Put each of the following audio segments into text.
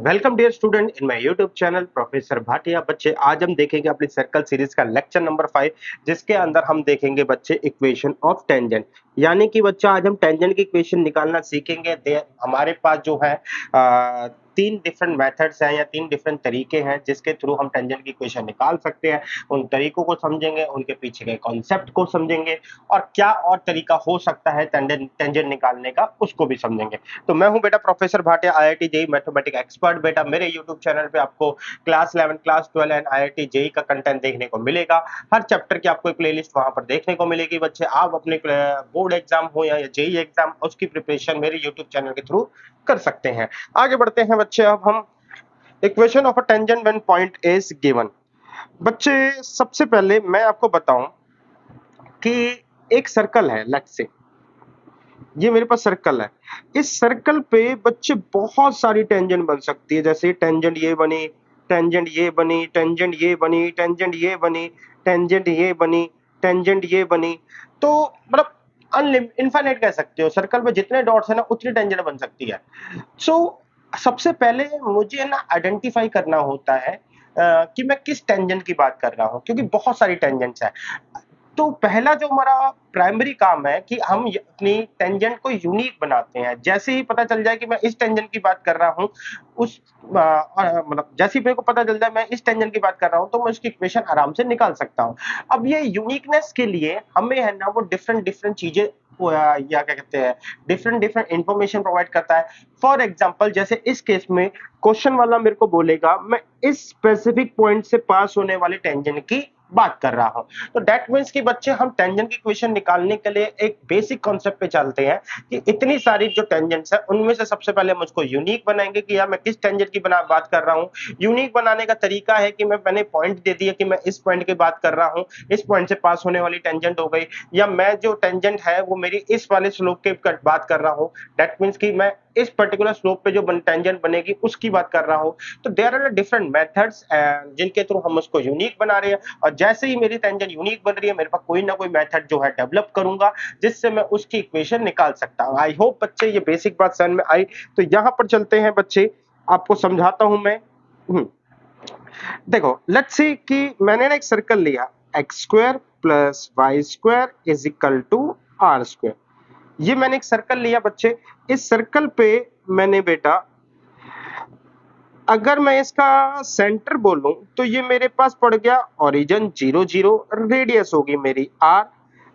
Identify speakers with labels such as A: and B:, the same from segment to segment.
A: Welcome dear student in my YouTube channel professor Bhatia. बच्चे आज हम देखेंगे अपनी सर्कल सीरीज का लेक्चर नंबर 5, जिसके अंदर हम देखेंगे बच्चे इक्वेशन ऑफ टेंजेंट। यानी कि बच्चा आज हम टेंजेंट की इक्वेशन निकालना सीखेंगे। हमारे पास जो है तीन डिफरेंट मेथड्स हैं या तीन डिफरेंट तरीके हैं जिसके थ्रू हम टेंजेंट की इक्वेशन निकाल सकते हैं। उन तरीकों को समझेंगे, उनके पीछे के कॉन्सेप्ट को समझेंगे और क्या और तरीका हो सकता है टेंजेंट निकालने का उसको भी समझेंगे। तो मैं हूं बेटा professor Bhatia, IIT JEE mathematics expert. बेटा मेरे यूट्यूब चैनल पे आपको class 11, class 12 and IIT JEE का कंटेंट देखने को मिलेगा। हर चैप्टर की आपको एक प्लेलिस्ट वहां पर देखने को मिलेगी। बच्चे आप अपने बोर्ड एग्जाम हो या जेईई एग्जाम, उसकी प्रिपरेशन मेरे यूट्यूब चैनल के थ्रू कर सकते हैं। आगे बढ़ते हैं बच्चे। अब हम equation of a tangent when point is given. बच्चे सबसे पहले मैं आपको बताऊं कि एक सर्कल है, लेट्स से ये मेरे पास सर्कल है। इस सर्कल पे बच्चे बहुत सारी टेंजेंट बन सकती है। जैसे टेंजेंट ये बनी, टेंजेंट ये बनी, टेंजेंट ये बनी, टेंजेंट ये बनी, टेंजेंट ये बनी, टेंजेंट ये बनी। तो मतलब इनफाइनाइट कह सकते हो। सर्कल में जितने डॉट्स है ना उतनी टेंजेंट बन सकती है। सो सबसे पहले मुझे ना आइडेंटिफाई करना होता है कि मैं किस टेंजेंट की बात कर रहा हूँ, क्योंकि बहुत सारी टेंजेंट्स है। तो पहला जो हमारा प्राइमरी काम है कि हम अपनी टेंजेंट को यूनिक बनाते हैं। जैसे ही पता चल जाए कि मैं इस टेंजेंट की बात कर रहा हूँ, उस मतलब जैसे ही मेरे को पता चल जाए मैं इस टेंजेंट की बात कर रहा हूँ, तो मैं उसकी इक्वेशन आराम से निकाल सकता हूँ। अब ये यूनिकनेस के लिए हमें है ना वो डिफरेंट डिफरेंट चीजें या क्या कहते हैं, डिफरेंट डिफरेंट इंफॉर्मेशन प्रोवाइड करता है। फॉर एग्जाम्पल जैसे इस केस में क्वेश्चन वाला मेरे को बोलेगा मैं इस स्पेसिफिक पॉइंट से पास होने वाली टेंजेंट की बात कर रहा हूं। तो दैट मीन्स कि बच्चे हम टेंजेंट की इक्वेशन निकालने के लिए एक बेसिक कॉन्सेप्ट पे चलते हैं कि इतनी सारी जो टेंजेंट्स है उनमें से सबसे पहले हम उसको यूनिक बनाएंगे कि यार मैं किस टेंजेंट की बात कर रहा हूं। यूनिक बनाने का तरीका है कि मैंने पॉइंट दे दिया कि मैं इस पॉइंट की बात कर रहा हूं, इस पॉइंट से पास होने वाली टेंजेंट हो गई, या मैं जो टेंजेंट है वो मेरी इस वाले स्लोप की बात कर रहा हूं। दैट मीन्स कि मैं इस पर्टिकुलर स्लोप पे जो टेंजेंट बनेगी उसकी बात कर रहा हूं। तो देयर आर डिफरेंट मेथड्स जिनके थ्रू हम उसको यूनिक बना रहे हैं। और जैसे ही मेरी टेंजेंट यूनिक बन रही है, मेरे पास कोई ना कोई मेथड जो है डेवलप करूंगा जिससे मैं उसकी इक्वेशन निकाल सकता हूं। आई होप बच्चे ये बेसिक बात समझ में आई। तो यहां पर चलते हैं बच्चे, आपको समझाता हूं मैं। देखो लेट्स सी कि मैंने ना एक सर्कल लिया, X square plus Y square is equal to are square. ये मैंने एक सर्कल लिया बच्चे। इस सर्कल पे मैंने बेटा, अगर मैं इसका सेंटर बोलूं तो ये मेरे पास पड़ गया ओरिजिन 0 0, रेडियस होगी मेरी आर।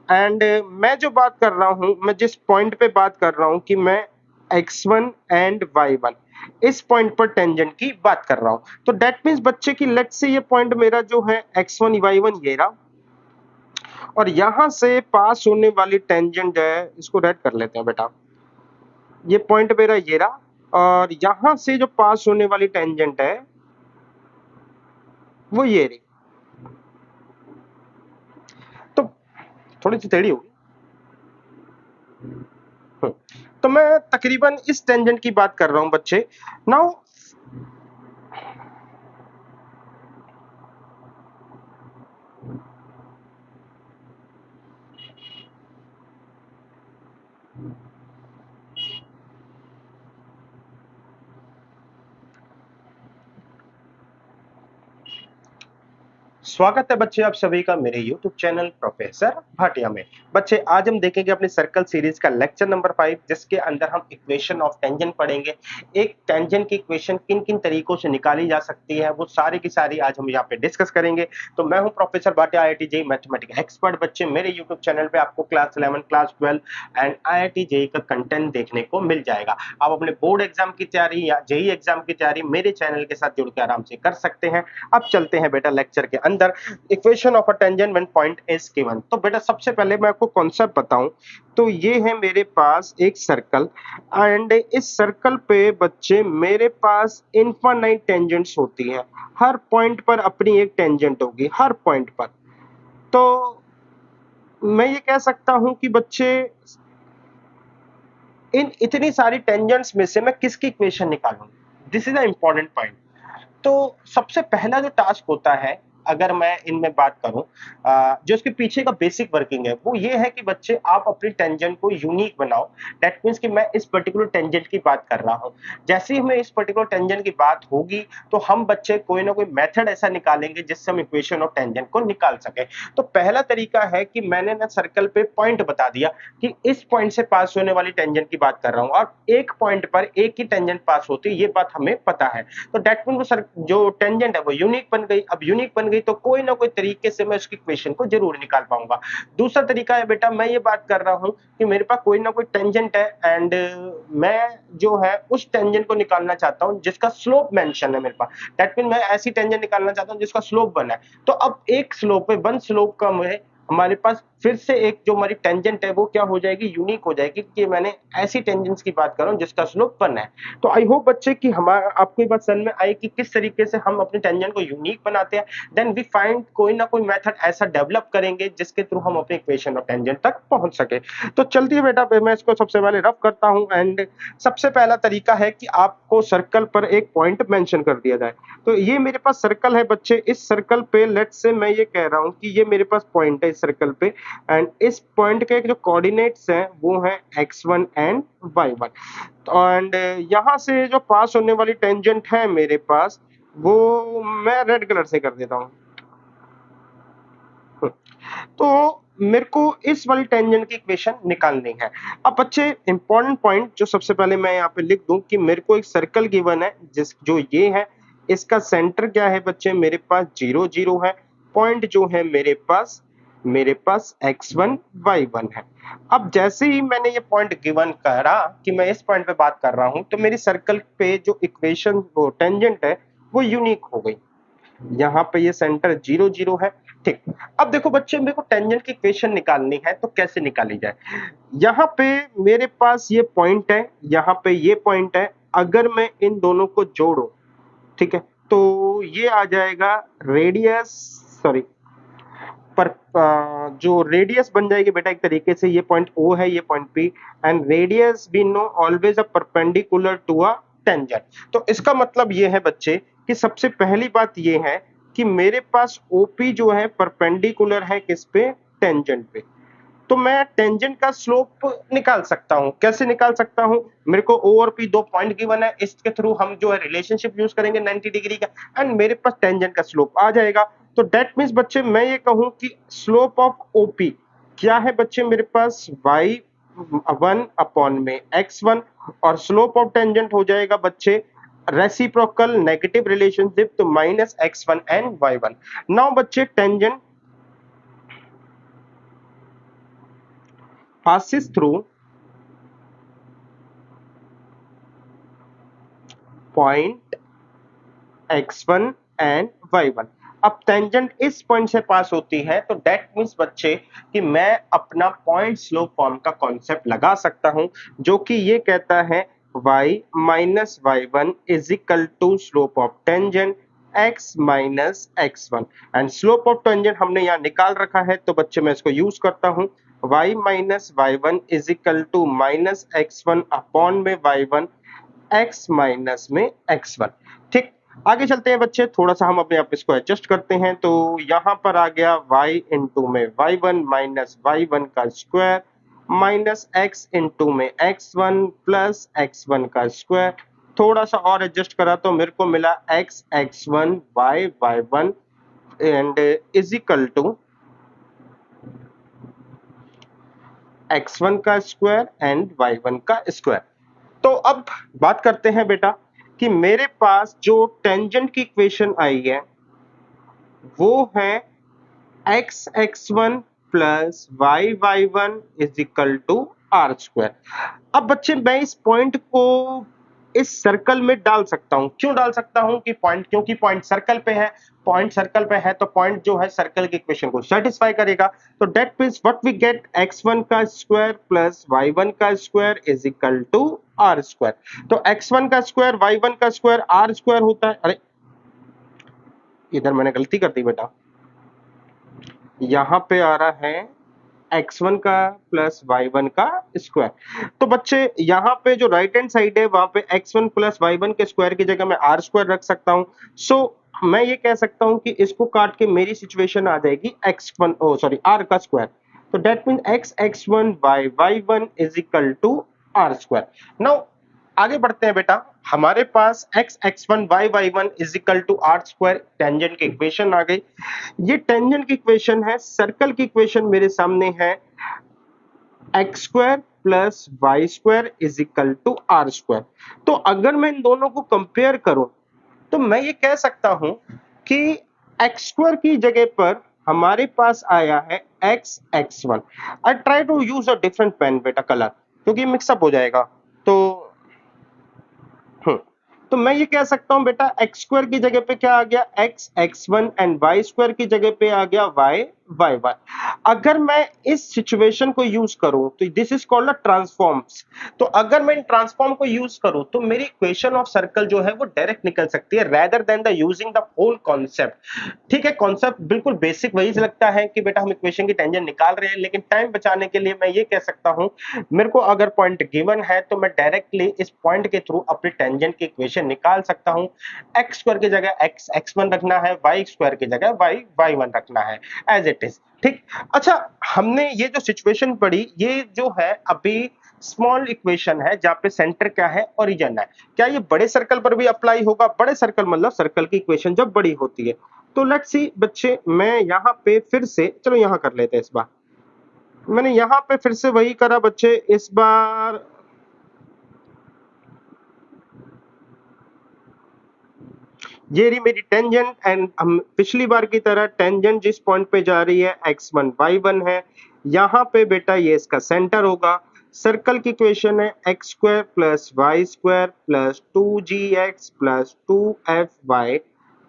A: एंड मैं जो बात कर रहा हूं, मैं जिस पॉइंट पे बात कर रहा हूं कि मैं x1 एंड y1 इस पॉइंट पर टेंजेंट की बात कर रहा हूं। तो दैट मींस बच्चे की लेट्स से ये पॉइंट मेरा जो है x1 y1 ये रहा, और यहां से पास होने वाली टेंजेंट है, इसको रेड कर लेते हैं बेटा, ये पॉइंट मेरा ये रहा, और यहां से जो पास होने वाली टेंजेंट है वो ये रही। तो थोड़ी सी टेढ़ी होगी। तो मैं तकरीबन इस टेंजेंट की बात कर रहा हूं बच्चे। नाउ स्वागत है बच्चे आप सभी का मेरे YouTube चैनल प्रोफेसर भाटिया में। बच्चे आज हम देखेंगे अपनी सर्कल सीरीज का लेक्चर नंबर 5, जिसके अंदर हम इक्वेशन ऑफ टेंजेंट पढ़ेंगे। एक टेंजेंट की इक्वेशन किन किन तरीकों से निकाली जा सकती है वो सारी की सारी आज हम यहाँ पे डिस्कस करेंगे। तो मैं हूँ professor Bhatia, IIT JEE mathematics expert. बच्चे मेरे यूट्यूब चैनल पे आपको class 11, class 12 and IIT JEE का कंटेंट देखने को मिल जाएगा। आप अपने बोर्ड एग्जाम की तैयारी या जेईई एग्जाम की तैयारी मेरे चैनल के साथ जुड़ के आराम से कर सकते हैं। अब चलते हैं बेटा लेक्चर के अंदर। Equation of a tangent when point is given. तो बेटा सबसे पहले मैं आपको कॉन्सेप्ट बताऊं तो ये है मेरे पास एक सर्कल, एंड इस सर्कल पे बच्चे मेरे पास इनफाइनाइट टेंजेंट्स होती हैं। हर पॉइंट पर अपनी एक टेंजेंट होगी, हर पॉइंट पर। तो मैं ये कह सकता हूं कि बच्चे इन इतनी सारी टेंजेंट्स में से मैं किसकी इक्वेशन निकालूं, this is a important point. तो सबसे पहला जो टास्क होता है, अगर मैं इनमें बात करूं, जो इसके पीछे का बेसिक वर्किंग है वो ये है कि बच्चे आप अपनी टेंजेंट को यूनिक बनाओ। दैट मीन्स कि मैं इस पर्टिकुलर टेंजेंट की बात कर रहा हूं। जैसे ही हमें इस पर्टिकुलर टेंजेंट की बात होगी तो हम बच्चे कोई ना कोई मेथड ऐसा निकालेंगे जिससे हम इक्वेशन ऑफ टेंजेंट को निकाल सके। तो पहला तरीका है कि मैंने ना सर्कल पे पॉइंट बता दिया कि इस पॉइंट से पास होने वाली टेंजेंट की बात कर रहा हूं, और एक पॉइंट पर एक ही टेंजेंट पास होती है, ये बात हमें पता है। तो दैट मीन वो सर जो टेंजेंट है वो यूनिक बन गई। अब यूनिक बन गई तो कोई ना कोई तरीके से मैं उसकी इक्वेशन को जरूर निकाल पाऊंगा। दूसरा तरीका है बेटा, मैं ये बात कर रहा हूं कि मेरे पास कोई ना कोई टेंजेंट है एंड मैं जो है उस टेंजेंट को निकालना चाहता हूं जिसका स्लोप मेंशन है मेरे पास। दैट मीन मैं ऐसी टेंजेंट निकालना चाहता हूं जिसका स्लोप बना है। तो अब एक स्लोप है, वन स्लोप का मुझे हमारे पास फिर से एक जो हमारी टेंजेंट है वो क्या हो जाएगी, यूनिक हो जाएगी, कि मैंने ऐसी टेंजेंट्स की बात कर रहा हूं जिसका स्लोप 1 है। तो आई होप बच्चे कि हमारा आपको ये बात समझ में आई कि किस तरीके से हम अपने टेंजेंट को यूनिक बनाते हैं। देन वी फाइंड कोई ना कोई मेथड ऐसा डेवलप करेंगे जिसके थ्रू हम अपने इक्वेशन ऑफ टेंजेंट तक पहुंच सके। तो चलती बेटा मैं इसको सबसे पहले रफ करता हूं। एंड सबसे पहला तरीका है कि आपको सर्कल पर एक पॉइंट मेंशन कर दिया जाए। तो ये मेरे पास सर्कल है बच्चे, इस सर्कल पे लेट्स से मैं ये कह रहा हूं कि ये मेरे पास पॉइंट है इस सर्कल पे, एंड इस पॉइंट के जो कोऑर्डिनेट्स हैं वो हैं x1 एंड y1। एंड यहाँ से जो पास होने वाली टेंजेंट है मेरे पास वो मैं रेड कलर से कर देता हूँ। तो मेरे को इस वाली टेंजेंट की इक्वेशन निकालनी है। अब बच्चे इंपॉर्टेंट पॉइंट जो सबसे पहले मैं यहाँ पे लिख दूं कि मेरे को एक सर्कल गिवन है जिस जो ये है, इसका सेंटर क्या है बच्चे, मेरे पास 0 0 है। पॉइंट जो है मेरे पास x1 y1 है। अब जैसे ही मैंने ये पॉइंट गिवन करा कि मैं इस पॉइंट पे बात कर रहा हूं तो मेरी सर्कल पे जो इक्वेशन वो टेंजेंट है वो यूनिक हो गई। यहाँ पे ये सेंटर 0 0 है। ठीक, अब देखो बच्चे मेरे को टेंजेंट की इक्वेशन निकालनी है तो कैसे निकाली जाए। यहाँ पे मेरे पास ये पॉइंट है, यहाँ पे ये पॉइंट है। अगर मैं इन दोनों को जोड़ूं, ठीक है, तो ये आ जाएगा रेडियस, सॉरी पर जो रेडियस बन जाएगी बेटा एक तरीके से, ये पॉइंट O है, ये point P, and radius we know always a perpendicular to a tangent. तो इसका मतलब ये है बच्चे कि सबसे पहली बात ये है कि मेरे पास OP जो है परपेंडिकुलर है किस पे, टेंजेंट पे। तो मैं टेंजेंट का स्लोप निकाल सकता हूं। कैसे निकाल सकता हूं, मेरे को O और P दो पॉइंट गिवन है, इसके थ्रू हम जो है रिलेशनशिप यूज करेंगे 90 डिग्री का, एंड मेरे पास टेंजेंट का स्लोप आ जाएगा। तो दैट मींस बच्चे मैं ये कहूं कि स्लोप ऑफ OP क्या है बच्चे, मेरे पास y1 अपॉन में x1, और स्लोप ऑफ टेंजेंट हो जाएगा बच्चे रेसिप्रोकल नेगेटिव रिलेशनशिप, तो minus x1 and y1। Now बच्चे tangent passes through point x1 and y1। अब टेंजेंट इस पॉइंट से पास होती है तो दैट मींस बच्चे कि मैं अपना पॉइंट स्लोप फॉर्म का कॉन्सेप्ट लगा सकता हूं, जो कि ये कहता है y minus y1 is equal to slope of tangent x minus x1। And slope of tangent हमने यहाँ निकाल रखा है, तो बच्चे मैं इसको यूज करता हूँ। y minus y1 is equal to minus x1 upon में y1 x माइनस में x1। ठीक, आगे चलते हैं बच्चे, थोड़ा सा हम अपने आप इसको एडजस्ट करते हैं। तो यहाँ पर आ गया y इंटू में y1 माइनस y1 का स्क्वायर माइनस x इंटू में x1 प्लस x1 का स्क्वायर। थोड़ा सा और एडजस्ट करा तो मेरे को मिला x x1 y y1 and is equal to x1 का स्क्वायर एंड y1 का स्क्वायर। तो अब बात करते हैं बेटा कि मेरे पास जो टेंजेंट की इक्वेशन आई है वो है x x1 plus y y1 is equal to are square. अब बच्चे मैं इस पॉइंट को इस सर्कल में डाल सकता हूं। क्यों डाल सकता हूं कि पॉइंट, क्योंकि पॉइंट सर्कल पे है। पॉइंट सर्कल पे है तो पॉइंट जो है सर्कल की इक्वेशन को सेटिस्फाई करेगा। तो that means what we get x1 का स्क्वायर प्लस y1 का square is equal to are square. तो x1 का स्क्वायर y1 का स्क्वायर आर स्क्वायर होता है। अरे इधर मैंने गलती कर दी बेटा, यहाँ पे आ रहा है x1 का प्लस y1 का स्क्वायर। तो बच्चे यहाँ पे जो राइट हैंड साइड है वहां पे x1 प्लस y1 के स्क्वायर की जगह मैं आर स्क्वायर रख सकता हूँ। सो मैं ये कह सकता हूँ कि इसको काट के मेरी सिचुएशन आ जाएगी x1 ओ सॉरी r का स्क्वायर। तो that mean x1 y1 is equal to r square. Now आगे बढ़ते हैं बेटा। हमारे पास x1 y1 is equal to r square tangent की इक्वेशन आ गई। ये टेंजेंट की इक्वेशन है। सर्कल की इक्वेशन मेरे सामने है x square plus Y square is equal to are square. तो अगर मैं इन दोनों को कंपेयर करूं तो मैं ये कह सकता हूं कि एक्स स्क्वायर की जगह पर हमारे पास आया है X one. I try to use a different pen बेटा कलर, क्योंकि मिक्सअप हो जाएगा। तो हम्म तो मैं ये कह सकता हूं बेटा एक्स स्क्वायर की जगह पे क्या आ गया X one and Y square की जगह पे आ गया वाई वन। अगर मैं इस सिचुएशन को यूज करूं तो this is called a transforms. तो अगर मैं इन ट्रांसफॉर्म को यूज करूं तो मेरी इक्वेशन ऑफ सर्कल जो है वो डायरेक्ट निकल सकती है rather than the using the whole concept. ठीक है, कॉन्सेप्ट बिल्कुल बेसिक वही लगता है कि बेटा हम इक्वेशन की टेंजेंट निकाल रहे हैं, लेकिन टाइम बचाने के लिए मैं ये कह सकता हूं मेरे को अगर पॉइंट गिवन है तो मैं डायरेक्टली इस पॉइंट के थ्रू अपनी टेंजेंट की इक्वेशन निकाल सकता हूं। एक्स स्क्वायर की जगह एक्स वन रखना है, वाई स्क्वायर की जगह वाई वन रखना है, एज इट इज। ठीक। अच्छा, हमने ये जो सिचुएशन पढ़ी ये जो है अभी स्मॉल इक्वेशन है जहां पे सेंटर क्या है ओरिजिन है। क्या ये बड़े सर्कल पर भी अप्लाई होगा? बड़े सर्कल मतलब सर्कल की इक्वेशन जब बड़ी होती है। तो लेट्स सी बच्चे, मैं यहाँ पे फिर से चलो यहाँ कर लेते हैं। इस बार मैंने यहाँ पे फिर से वही करा बच्चे। इस बार ये रही मेरी टेंजेंट एंड हम पिछली बार की तरह टेंजेंट जिस पॉइंट पे जा रही है x1 y1 है, यहाँ पे बेटा ये इसका सेंटर होगा। सर्कल की इक्वेशन है x square plus Y square plus 2gx plus 2fy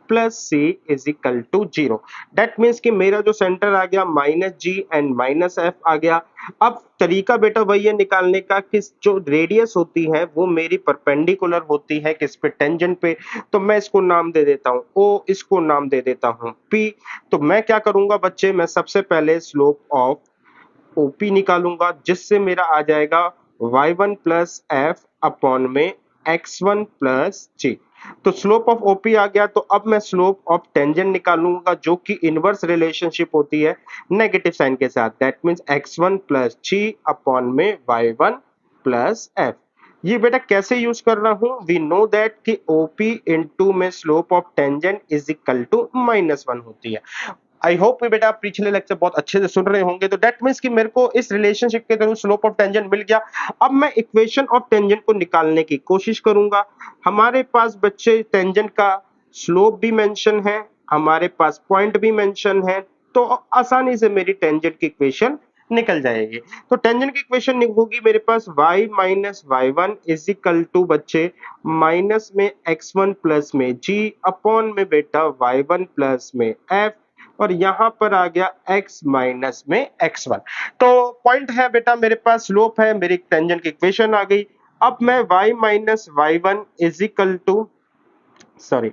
A: plus C is equal to zero. That means कि मेरा जो सेंटर आ गया minus g and minus f आ गया। अब तरीका बेटा वही है निकालने का कि जो रेडियस होती है वो मेरी परपेंडिकुलर होती है किस पे, टेंजेंट पे। तो मैं इसको नाम दे देता हूँ ओ, इसको नाम दे देता हूँ पी। तो मैं क्या करूंगा बच्चे, मैं सबसे पहले स्लोप ऑफ ओपी निकालूंगा जिससे मेरा आ जाएगा y1 प्लस एफ अपॉन में x1 प्लस जी। तो स्लोप ऑफ ओपी आ गया। तो अब मैं स्लोप ऑफ टेंजेंट निकालूंगा जो कि इनवर्स रिलेशनशिप होती है नेगेटिव साइन के साथ। That means x1 plus G upon में y1 प्लस एफ। ये बेटा कैसे यूज कर रहा हूं? वी नो दैट कि ओपी इंटू में slope of tangent is equal to -1 होती है। आई होप बेटा आप पिछले लेक्चर बहुत अच्छे से सुन रहे होंगे। तो दैट मींस कि मेरे को इस रिलेशनशिप के थ्रू स्लोप ऑफ टेंजेंट मिल गया। अब मैं इक्वेशन ऑफ टेंजेंट को निकालने की कोशिश करूंगा। हमारे पास बच्चे टेंजेंट का स्लोप भी मेंशन है, हमारे पास पॉइंट भी मेंशन है, तो आसानी से मेरी टेंजेंट की इक्वेशन निकल जाएगी। तो टेंजेंट की इक्वेशन होगी मेरे पास y minus Y one is equal to बच्चे माइनस में x1 प्लस में g अपॉन में बेटा y1 प्लस में f और यहाँ पर आ गया x माइनस में x1। तो पॉइंट है बेटा मेरे पास, स्लोप है, मेरी टेंजेंट की इक्वेशन आ गई। अब मैं y minus Y one is equal to sorry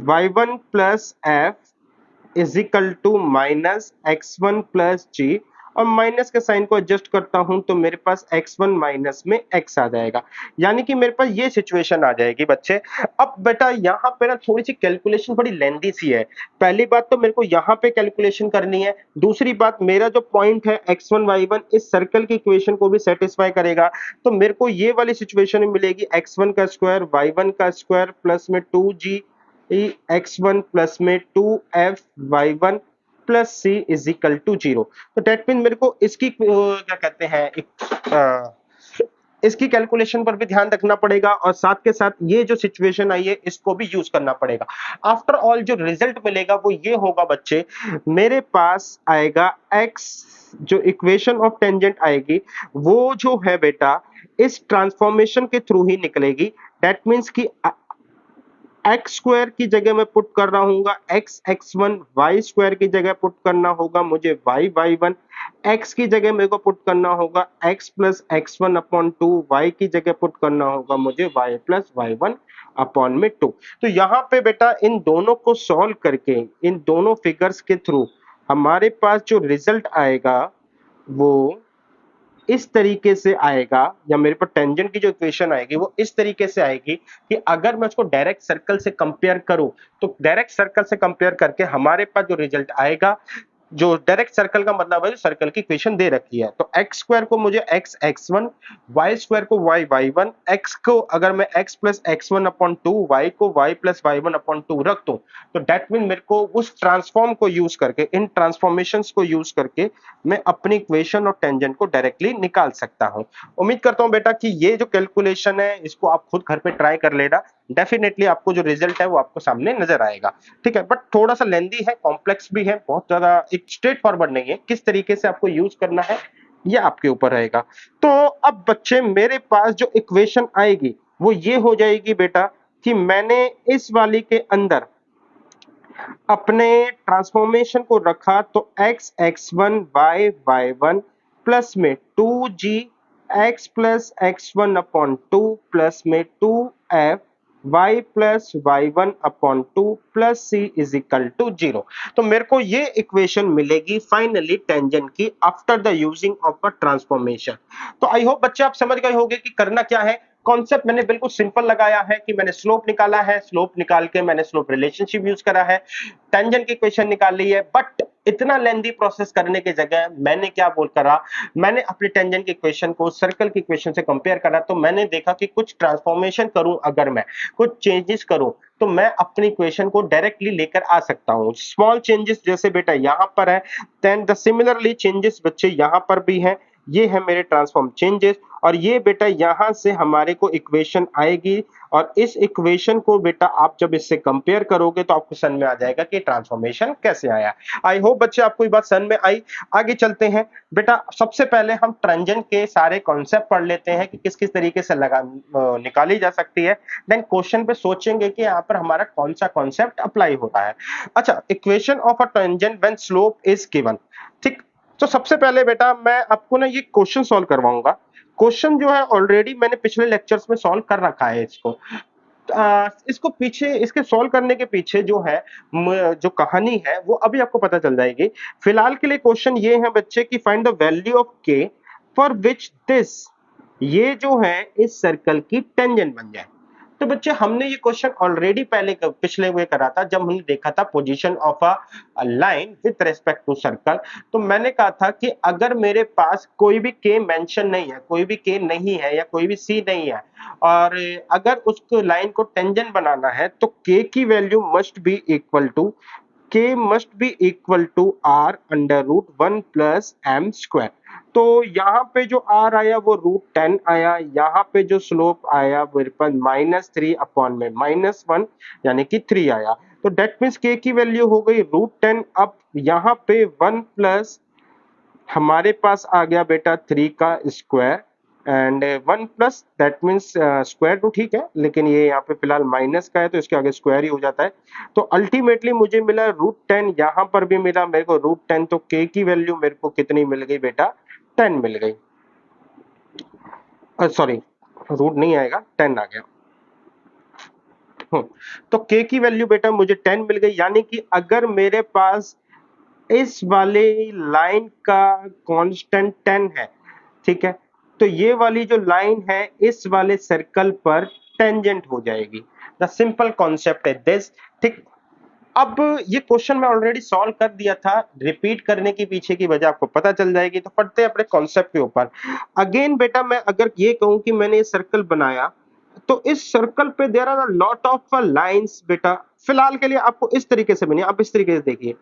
A: y1 plus f is equal to minus x1 plus g और माइनस के साइन को एडजस्ट करता हूं तो मेरे पास x1 माइनस में x आ जाएगा। यानी कि मेरे पास ये सिचुएशन आ जाएगी बच्चे। अब बेटा यहाँ पे ना थोड़ी सी कैलकुलेशन बड़ी लेंदी सी है। पहली बात तो मेरे को यहाँ पे कैलकुलेशन करनी है। दूसरी बात, मेरा जो पॉइंट है x1 y1 इस सर्कल की इक्वेशन को भी सेटिस्फाई करेगा। तो मेरे को ये वाली सिचुएशन मिलेगी x1 का स्क्वायर y1 का स्क्वायर प्लस में 2g x1 प्लस में 2f y1 plus C is equal to zero. तो डेट मीन मेरे को इसकी क्या कहते हैं इसकी कैलकुलेशन पर भी ध्यान रखना पड़ेगा और साथ के साथ ये जो सिचुएशन आई है इसको भी यूज करना पड़ेगा। आफ्टर ऑल जो रिजल्ट मिलेगा वो ये होगा बच्चे, मेरे पास आएगा x, जो इक्वेशन ऑफ टेंजेंट आएगी वो जो है बेटा इस ट्रांसफॉर्मेशन के थ्रू ही निकलेगी। दैट मीन्स कि एक्स स्क्वायर की जगह मैं पुट कर रहा हूँ x(x1), वाई स्क्वायर की जगह पुट करना होगा मुझे y(y1), x की जगह मेरे को पुट करना होगा x plus x1 upon 2, y की जगह पुट करना होगा मुझे y प्लस y1 अपॉन में 2। तो यहाँ पे बेटा इन दोनों को सॉल्व करके इन दोनों फिगर्स के थ्रू हमारे पास जो रिजल्ट आएगा वो इस तरीके से आएगा, या मेरे पास टेंजेंट की जो इक्वेशन आएगी वो इस तरीके से आएगी कि अगर मैं उसको डायरेक्ट सर्कल से कंपेयर करूं, तो डायरेक्ट सर्कल से कंपेयर करके हमारे पास जो रिजल्ट आएगा, जो डायरेक्ट सर्कल का मतलब है जो सर्कल की इक्वेशन दे रखी है, तो एक्स स्क्वायर को मुझे एक्स x1, वाई स्क्वायर को वाई y1, एक्स को अगर मैं x plus x1 upon two, Y को y plus y1 upon two रख दूं, तो डेट मीन मेरे को उस ट्रांसफॉर्म को यूज करके, इन ट्रांसफॉर्मेशंस को यूज करके मैं अपनी इक्वेशन और टेंजेंट को डायरेक्टली निकाल सकता हूं। उम्मीद करता हूं बेटा कि ये जो कैलकुलेशन है इसको आप खुद घर पे ट्राई कर लेना, डेफिनेटली आपको जो रिजल्ट है वो आपको सामने नजर आएगा। ठीक है, बट थोड़ा सा लेंदी है, कॉम्प्लेक्स भी है, बहुत ज्यादा एक स्ट्रेट फॉरवर्ड नहीं है। किस तरीके से आपको यूज करना है ये आपके ऊपर रहेगा। तो अब बच्चे मेरे पास जो इक्वेशन आएगी वो ये हो जाएगी बेटा कि मैंने इस वाली के अंदर अपने ट्रांसफॉर्मेशन को रखा, तो x x1 y y1 plus में 2g x plus x1 upon two plus में 2f y plus y1 upon two plus c is equal to 0। तो मेरे को ये इक्वेशन मिलेगी फाइनली टेंजेंट की after the using of a transformation. तो I hope बच्चे आप समझ गए होंगे कि करना क्या है। कॉन्सेप्ट मैंने बिल्कुल सिंपल लगाया है कि मैंने स्लोप निकाला है, स्लोप निकाल के मैंने स्लोप रिलेशनशिप यूज करा है, टेंजेंट की इक्वेशन निकाल ली है, बट इतना लेंदी प्रोसेस करने की जगह मैंने क्या बोल करा, मैंने अपनी टेंजेंट की इक्वेशन को सर्कल की इक्वेशन से कंपेयर करा, तो मैंने देखा कि कुछ ट्रांसफॉर्मेशन करूं, अगर मैं कुछ चेंजेस करूं, तो मैं अपनी इक्वेशन को डायरेक्टली लेकर आ सकता हूं। स्मॉल चेंजेस जैसे बेटा यहां पर है, देन द सिमिलरली चेंजेस बच्चे यहां पर भी हैं, ये है मेरे ट्रांसफॉर्म चेंजेस, और ये बेटा यहां से हमारे को इक्वेशन आएगी, और इस इक्वेशन को बेटा आप जब इससे कंपेयर करोगे तो आपको समझ में आ जाएगा कि ट्रांसफॉर्मेशन कैसे आया। आई होप बच्चे आपको ये बात समझ में आई। आगे चलते हैं बेटा, सबसे पहले हम टेंजेंट के सारे कॉन्सेप्ट पढ़ लेते हैं कि किस किस तरीके से निकाली जा सकती है, देन क्वेश्चन पे सोचेंगे कि यहाँ पर हमारा कौन सा कॉन्सेप्ट अप्लाई होता है। अच्छा, equation of a tangent when slope is given. ठीक, तो सबसे पहले बेटा मैं आपको ना ये क्वेश्चन सॉल्व करवाऊंगा। क्वेश्चन जो है ऑलरेडी मैंने पिछले लेक्चर्स में सॉल्व कर रखा है इसको। इसको पीछे, इसके सॉल्व करने के पीछे जो है जो कहानी है वो अभी आपको पता चल जाएगी। फिलहाल के लिए क्वेश्चन ये है बच्चे कि फाइंड द वैल्यू ऑफ के फॉर विच दिस, ये जो है इस सर्कल की टेंजेंट बन जाए। तो बच्चे हमने ये क्वेश्चन ऑलरेडी पहले पिछले हुए करा था, जब हमने देखा था position of a line with respect to circle. तो मैंने कहा था कि अगर मेरे पास कोई भी के मेंशन नहीं है, कोई भी के नहीं है या कोई भी सी नहीं है, और अगर उसको लाइन को टेंजेंट बनाना है, तो के की value must be equal to, k must be equal to r under root 1 plus m square। तो यहाँ पे जो r आया वो √10 आया, यहाँ पे जो स्लोप आया मेरे पास -3 अपॉन में -1 यानी कि 3 आया। तो डेट मीन्स k की वैल्यू हो गई √10। अब यहाँ पे 1 प्लस हमारे पास आ गया बेटा 3 का स्क्वायर, and 1 plus that means square root, ठीक है, लेकिन ये यहाँ पे फिलहाल माइनस का है तो इसके आगे स्क्वायर ही हो जाता है। तो अल्टीमेटली मुझे मिला √10, यहाँ पर भी मिला मेरे को √10, तो के की वैल्यू मेरे को कितनी मिल गई बेटा, 10 मिल गई। सॉरी, रूट नहीं आएगा, 10 आ गया। तो के की वैल्यू बेटा मुझे 10 मिल गई, यानी कि अगर मेरे पास इस वाले लाइन का कांस्टेंट 10 है, ठीक है, तो ये वाली जो लाइन है इस वाले सर्कल पर टेंजेंट हो जाएगी। द सिंपल कॉन्सेप्ट है दिस। ठीक, अब ये क्वेश्चन मैं ऑलरेडी सॉल्व कर दिया था, रिपीट करने की पीछे की वजह आपको पता चल जाएगी। तो पढ़ते हैं अपने कॉन्सेप्ट के ऊपर। अगेन बेटा मैं अगर ये कहूं कि मैंने ये सर्कल बनाया, तो इस सर्कल पे there are a lot of lines बेटा। फिलहाल के लिए आपको इस तरीके से बनी, आप इस तरीके से देखिए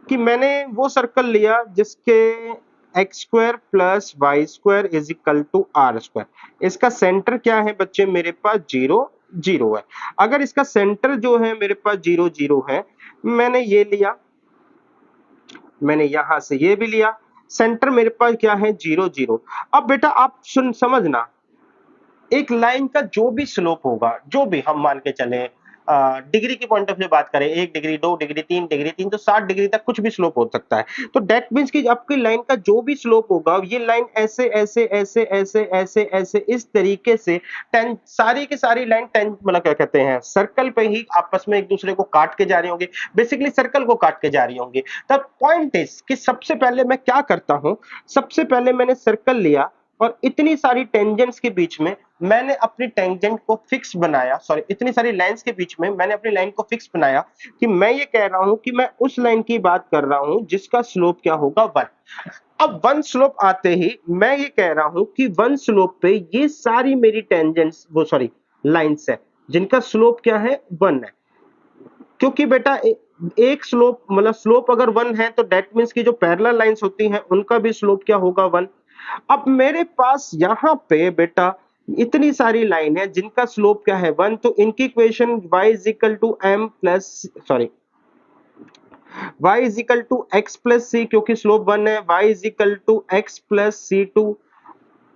A: कि मैंने वो सर्कल लिया जिसके X square plus Y square is equal to are square. इसका सेंटर क्या है बच्चे, मेरे पास 0 0 है। अगर इसका सेंटर जो है मेरे पास 0 0 है, मैंने ये लिया, मैंने यहां से ये भी लिया, सेंटर मेरे पास क्या है 0 0। अब बेटा आप समझना, एक लाइन का जो भी स्लोप होगा, जो भी हम मान के चले डिग्री की पॉइंट ऑफ व्यू बात करें, 1 डिग्री, 2 डिग्री, 3 डिग्री, 3 तो 60 डिग्री तक कुछ भी स्लोप हो सकता है। तो दैट मीन्स कि आपकी लाइन का जो भी स्लोप होगा, ये लाइन ऐसे ऐसे ऐसे ऐसे ऐसे ऐसे इस तरीके से टेन सारी की सारी लाइन टेन मतलब क्या कहते हैं, सर्कल पे ही आपस में एक दूसरे को काट के जा रही होंगी, बेसिकली सर्कल को काट के जा रही होंगी। तब पॉइंट इज कि सबसे पहले मैं क्या करता हूं, सबसे पहले मैंने सर्कल लिया और इतनी सारी टेंजेंट्स के बीच में मैंने अपनी टेंजेंट को फिक्स बनाया, सॉरी इतनी सारी लाइंस के बीच में मैंने अपनी लाइन को फिक्स बनाया कि मैं ये कह रहा हूं कि मैं उस लाइन की बात कर रहा हूं जिसका स्लोप क्या होगा, 1। अब 1 स्लोप आते ही मैं ये कह रहा हूं कि 1 स्लोप पे ये सारी मेरी टेंजेंट्स वो सॉरी लाइंस है जिनका स्लोप क्या है, 1 है। क्योंकि बेटा एक स्लोप मतलब स्लोप अगर 1 है तो दैट मींस की जो पैरेलल लाइंस होती हैं उनका भी स्लोप क्या होगा, 1। अब मेरे पास यहां पे बेटा इतनी सारी लाइन है जिनका स्लोप क्या है, 1, तो इनकी equation y is equal to m plus sorry y is equal to x plus c, क्योंकि स्लोप 1 है, y is equal to x plus c2,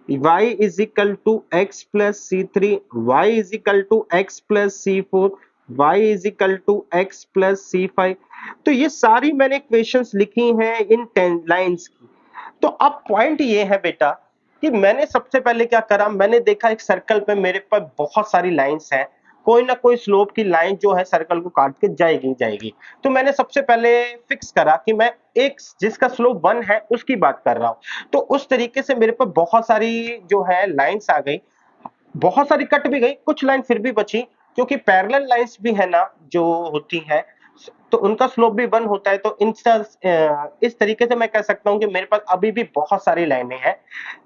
A: y is equal to x plus c3, y is equal to x plus c4, y is equal to x plus c5। तो ये सारी मैंने equations लिखी हैं इन 10 lines की। तो अब पॉइंट ये है बेटा कि मैंने सबसे पहले क्या करा, मैंने देखा एक सर्कल पे मेरे पास बहुत सारी लाइंस हैं, कोई ना कोई स्लोप की लाइन जो है सर्कल को काट के जाएगी जाएगी। तो मैंने सबसे पहले फिक्स करा कि मैं एक जिसका स्लोप 1 है उसकी बात कर रहा हूं। तो उस तरीके से मेरे पास बहुत सारी जो है लाइंस आ गई, बहुत सारी कट भी गई, कुछ लाइन फिर भी बची, क्योंकि पैरेलल लाइंस भी है ना जो होती है तो उनका स्लोप भी 1 होता है। तो इस तरीके से मैं कह सकता हूं कि मेरे पास अभी भी बहुत सारी लाइनें हैं,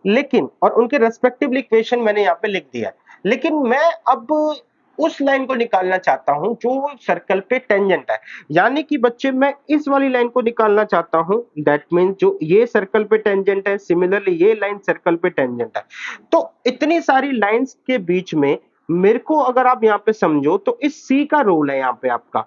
A: लेकिन और उनके रेस्पेक्टिवली इक्वेशन मैंने यहाँ पे लिख दिया है, लेकिन मैं अब उस लाइन को निकालना चाहता हूं जो सर्कल पे टेंजेंट है। यानी कि बच्चे मैं इस वाली लाइन को निकालना चाहता हूं, दैट मींस जो ये सर्कल पे टेंजेंट है, सिमिलरली ये लाइन सर्कल पे टेंजेंट है। तो इतनी सारी लाइंस के बीच में मेरे को अगर आप यहाँ पे समझो तो इस सी का रोल है यहाँ पे आपका,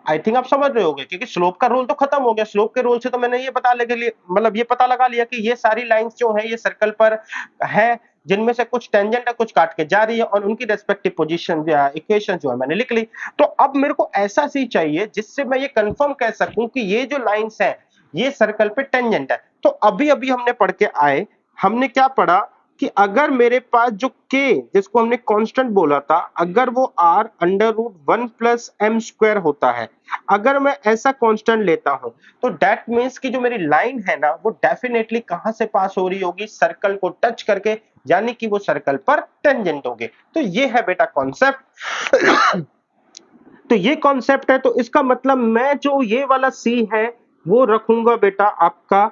A: आई थिंक आप समझ रहे होगे, क्योंकि स्लोप का रूल तो खत्म हो गया। स्लोप के रूल से तो मैंने ये पता लगा लिया, मतलब ये पता लगा लिया कि ये सारी लाइंस जो है ये सर्कल पर है, जिनमें से कुछ टेंजेंट है कुछ काट के जा रही है, और उनकी रेस्पेक्टिव पोजीशन इक्वेशन जो है मैंने लिख ली। तो अब मेरे को ऐसा सी चाहिए जिससे मैं ये कंफर्म कह सकूं कि ये जो लाइंस है ये सर्कल पे टेंजेंट है। तो अभी अभी हमने पढ़ के आए, हमने क्या पढ़ा कि अगर मेरे पास जो k जिसको हमने कांस्टेंट बोला था, अगर वो r under root 1 plus m square होता है, अगर मैं ऐसा कांस्टेंट लेता हूं, तो दैट मींस कि जो मेरी लाइन है ना वो डेफिनेटली कहां से पास हो रही होगी, सर्कल को टच करके, यानी कि वो सर्कल पर टेंजेंट होगी। तो ये है बेटा कॉन्सेप्ट। तो ये कॉन्सेप्ट है, तो इसका मतलब मैं जो ये वाला c है वो रखूंगा बेटा आपका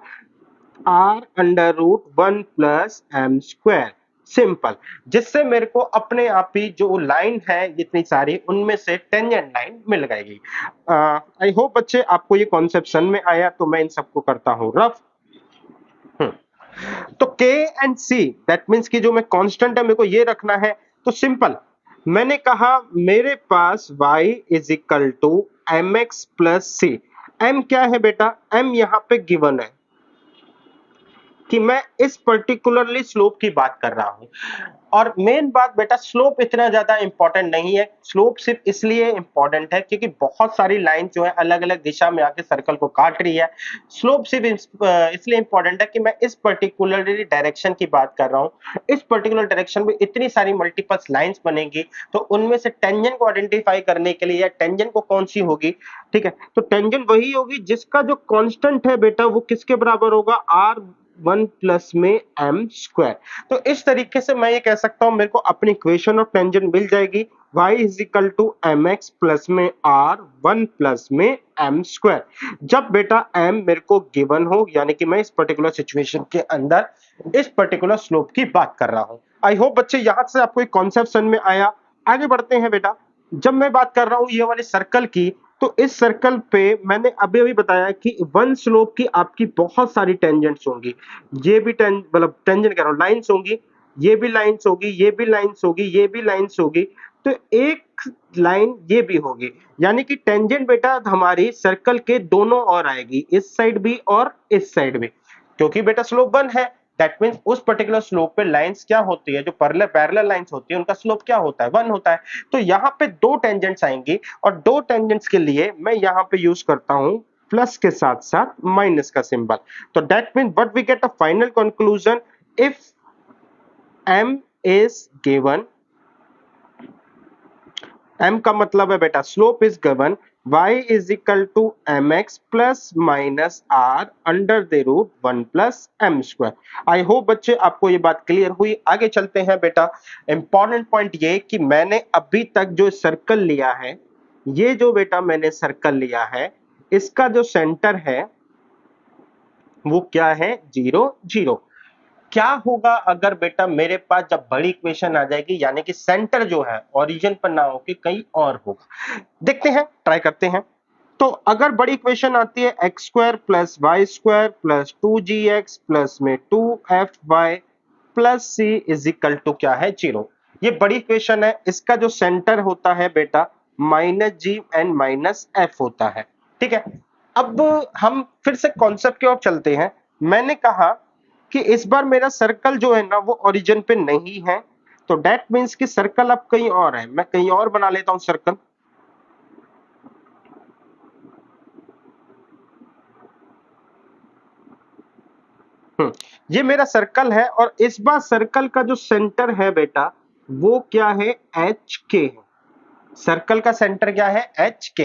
A: r under root 1 plus m square, simple, जिससे मेरे को अपने आप ही जो लाइन है इतनी सारी उनमें से टेंजेंट लाइन मिल जाएगी। आई होप बच्चे आपको ये कॉन्सेप्ट समझ में आया। तो मैं इन सबको करता हूं रफ। तो k and c that means कि जो मैं कांस्टेंट है मेरे को ये रखना है। तो सिंपल, मैंने कहा मेरे पास y is equal to m x plus c. m क्या है बेटा, m यहां पे गिवन है कि मैं इस पर्टिकुलरली स्लोप की बात कर रहा हूं। और मेन बात बेटा, स्लोप इतना ज्यादा इंपॉर्टेंट नहीं है। स्लोप सिर्फ इसलिए इंपॉर्टेंट है क्योंकि बहुत सारी लाइन जो है अलग अलग दिशा में आके सर्कल को काट रही है। स्लोप सिर्फ इसलिए इंपॉर्टेंट है कि मैं इस पर्टिकुलरली डायरेक्शन की बात कर रहा हूं। इस पर्टिकुलर डायरेक्शन में इतनी सारी मल्टीपल्स लाइंस बनेगी, तो उनमें से टेंजेंट को आइडेंटिफाई करने के लिए या टेंजेंट को कौन सी होगी, ठीक है, तो टेंजेंट वही होगी जिसका जो कांस्टेंट है बेटा वो किसके बराबर होगा, r 1 प्लस में एम स्क्वायर। तो इस तरीके से मैं ये कह सकता हूं मेरे को अपनी इक्वेशन ऑफ टेंजेंट मिल जाएगी, y is equal to m x plus में r 1 प्लस में एम स्क्वायर। जब बेटा m मेरे को गिवन हो, यानी कि मैं इस पर्टिकुलर सिचुएशन के अंदर इस पर्टिकुलर स्लोप की बात कर रहा हूं। आई होप बच्चे यहां से आपको एक कॉन्सेप्ट समझ में आया। आगे बढ़ते हैं बेटा। जब मैं बात कर रहा हूं ये वाले सर्कल की, तो इस सर्कल पे मैंने अभी अभी बताया कि 1 स्लोप की आपकी बहुत सारी टेंजेंट्स होंगी। ये भी मतलब टेंजेंट कह रहा हूं, लाइंस होंगी, ये भी लाइंस होगी, ये भी लाइंस होगी, ये भी लाइंस होगी, तो एक लाइन ये भी होगी। यानी कि टेंजेंट बेटा हमारी सर्कल के दोनों ओर आएगी, इस साइड भी और इस साइड भी, क्योंकि बेटा स्लोप 1 है, दैट मीन्स उस पर्टिकुलर स्लोप पे लाइंस क्या होती है, जो पैरेलल लाइंस होती है उनका स्लोप क्या होता है, 1 होता है। तो यहाँ पे दो टेंजेंट्स आएंगी और दो टेंजेंट्स के लिए मैं यहाँ पे यूज करता हूं प्लस के साथ साथ माइनस का सिंबल। तो that mean what we get a final conclusion, if m is given, m का मतलब है बेटा slope is given, y is equal to mx plus minus r under the root 1 plus m square. I hope बच्चे आपको ये बात clear हुई। आगे चलते हैं बेटा। इंपॉर्टेंट पॉइंट ये कि मैंने अभी तक जो सर्कल लिया है, ये जो बेटा मैंने सर्कल लिया है, इसका जो सेंटर है वो क्या है, 0 0। क्या होगा अगर बेटा मेरे पास जब बड़ी इक्वेशन आ जाएगी, यानी कि सेंटर जो है ओरिजिन पर ना होके कहीं और होगा। देखते हैं, ट्राई करते हैं। तो अगर बड़ी इक्वेशन आती है x square plus Y square plus 2gx plus में 2fy plus C is equal to क्या है, 0। ये बड़ी इक्वेशन है, इसका जो सेंटर होता है बेटा minus g and minus f होता है। ठीक है, अब हम फिर से कॉन्सेप्ट की ओर चलते हैं। मैंने कहा कि इस बार मेरा सर्कल जो है ना वो ओरिजिन पे नहीं है, तो दैट मीन्स कि सर्कल अब कहीं और है। मैं कहीं और बना लेता हूं सर्कल। ये मेरा सर्कल है और इस बार सर्कल का जो सेंटर है बेटा वो क्या है, एच के। सर्कल का सेंटर क्या है, एच के।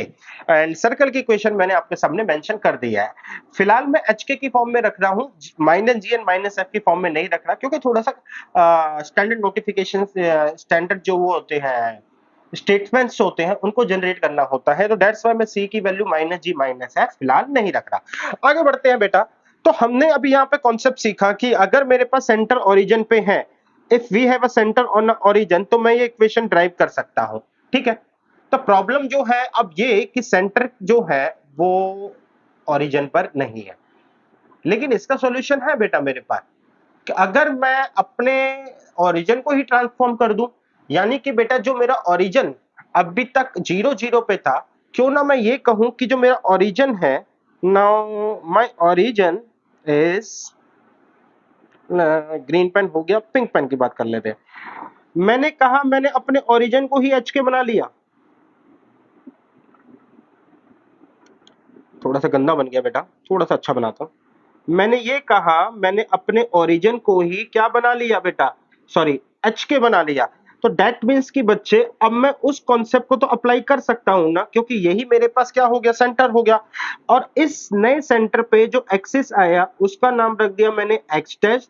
A: एंड सर्कल की इक्वेशन मैंने आपके सामने मेंशन कर दिया है। फिलहाल मैं एच के की फॉर्म में रख रहा हूं, minus g and minus f की फॉर्म में नहीं रख रहा, क्योंकि थोड़ा सा स्टैंडर्ड नोटिफिकेशन, स्टैंडर्ड जो वो होते हैं स्टेटमेंट्स होते हैं उनको जनरेट करना होता है। तो दैट्स व्हाई मैं सी की वैल्यू माइनस जी माइनस एफ फिलहाल नहीं रख रहा। आगे बढ़ते हैं बेटा। तो हमने अभी यहाँ पे कॉन्सेप्ट सीखा कि अगर मेरे पास सेंटर ओरिजिन पे है, if we have a centre on origin, तो मैं ये इक्वेशन ड्राइव कर सकता हूं। ठीक है, तो प्रॉब्लम जो है अब ये कि सेंटर जो है वो ओरिजिन पर नहीं है, लेकिन इसका सॉल्यूशन है बेटा मेरे पास कि अगर मैं अपने ओरिजिन को ही ट्रांसफॉर्म कर दूं, यानी कि बेटा जो मेरा ओरिजिन अभी तक 0 0 पे था, क्यों ना मैं ये कहूं कि जो मेरा ओरिजिन है, now my origin is, green pen हो गया, पिंक पेन की बात कर लेते हैं। मैंने कहा मैंने अपने ओरिजिन को ही एच के बना लिया, थोड़ा सा गंदा बन गया बेटा, थोड़ा सा अच्छा बनाता हूं। मैंने ये कहा मैंने अपने ओरिजिन को ही क्या बना लिया बेटा, सॉरी एच के बना लिया। तो दैट मीन्स कि बच्चे अब मैं उस कॉन्सेप्ट को तो अप्लाई कर सकता हूं ना, क्योंकि यही मेरे पास क्या हो गया, सेंटर हो गया। और इस नए सेंटर पे जो एक्सिस आया उसका नाम रख दिया मैंने एक्स डैश,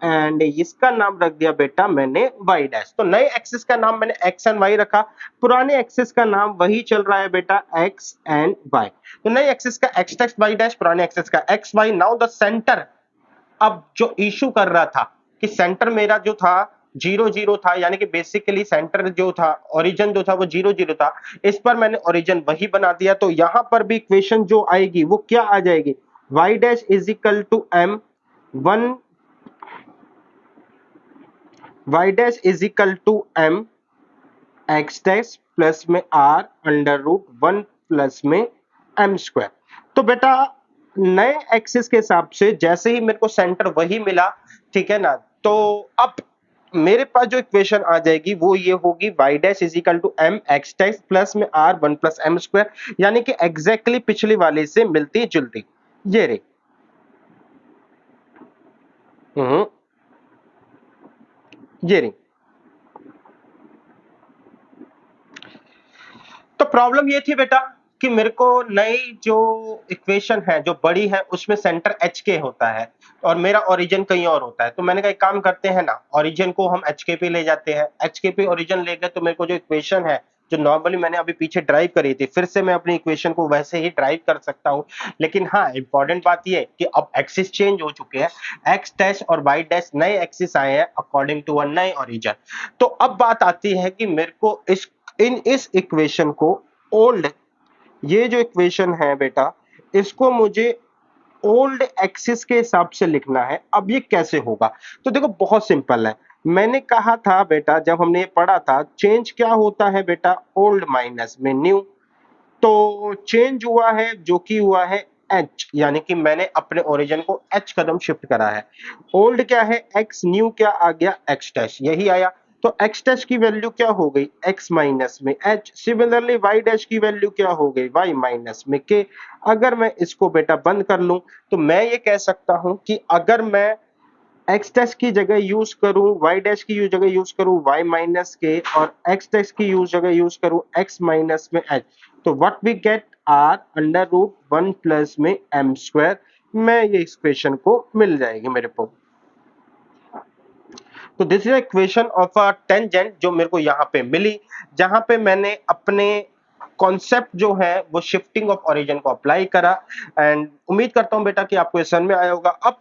A: एंड इसका नाम रख दिया बेटा मैंने y डैश। तो नए एक्सिस का नाम मैंने x एंड y रखा, पुराने एक्सिस का नाम वही चल रहा है बेटा x एंड y। तो नए एक्सिस का x डैश y डैश, पुराने एक्सिस का x y। Now the centre, अब जो इशू कर रहा था कि सेंटर मेरा जो था 0 0 था, यानी कि बेसिकली सेंटर जो था ओरिजिन जो था वो 0 0 था, इस पर मैंने ओरिजिन वही बना दिया। तो यहां पर भी इक्वेशन जो आएगी वो क्या आ जाएगी, y dash is equal to m 1, y dash is equal to m x dash plus में r अंडर रूट 1 प्लस में m स्क्वायर। तो बेटा नए एक्सिस के हिसाब से जैसे ही मेरे को सेंटर वही मिला, ठीक है ना, तो अब मेरे पास जो इक्वेशन आ जाएगी वो ये होगी, y dash is equal to m x dash plus में r 1 प्लस m स्क्वायर, यानी कि एग्जैक्टली पिछली वाले से मिलती जुलती। ये रे ये रही। तो प्रॉब्लम ये थी बेटा कि मेरे को नई जो इक्वेशन है जो बड़ी है उसमें सेंटर एच के होता है और मेरा ओरिजिन कहीं और होता है। तो मैंने कहा एक काम करते हैं ना, ओरिजिन को हम एच के पे ले जाते हैं। एच के पे ओरिजिन ले गए तो मेरे को जो इक्वेशन है जो नॉर्मली मैंने अभी पीछे ड्राइव करी थी, फिर से मैं अपनी इक्वेशन को वैसे ही ड्राइव कर सकता हूं। लेकिन हाँ, इंपॉर्टेंट बात ये कि अब एक्सिस चेंज हो चुके हैं, एक्स डैश और वाई डैश नए एक्सिस आए हैं अकॉर्डिंग टू अ नए ओरिजिन। तो अब बात आती है कि मेरे को इस इक्वेशन को ओल्ड, ये जो इक्वेशन है बेटा इसको मुझे ओल्ड एक्सिस के हिसाब से लिखना है। अब ये कैसे होगा, तो देखो बहुत सिंपल है। मैंने कहा था बेटा जब हमने ये पढ़ा था, चेंज क्या होता है बेटा, ओल्ड माइनस में न्यू। तो चेंज हुआ है जो कि हुआ है h, यानी कि मैंने अपने ओरिजिन को h कदम शिफ्ट करा है। ओल्ड क्या है x, न्यू क्या आ गया x डैश, यही आया। तो x डैश की वैल्यू क्या हो गई x माइनस में h। सिमिलरली y डैश की वैल्यू क्या हो गई y माइनस में k। अगर मैं इसको बेटा बंद कर लूं तो मैं ये कह सकता हूं कि अगर मैं x डैश की जगह यूज करूं y डैश की जगह यूज करूं y माइनस के, और x डैश की जगह यूज करूं x माइनस में h, तो what we get r under root 1 plus में m स्क्वायर। मैं ये इक्वेशन को मिल जाएगी मेरे को। तो this is equation of a tangent जो मेरे को यहाँ पे मिली, जहां पे मैंने अपने कॉन्सेप्ट जो है वो शिफ्टिंग ऑफ ओरिजिन को अप्लाई करा। एंड उम्मीद करता हूं बेटा कि आपको ये समझ में आया होगा। अब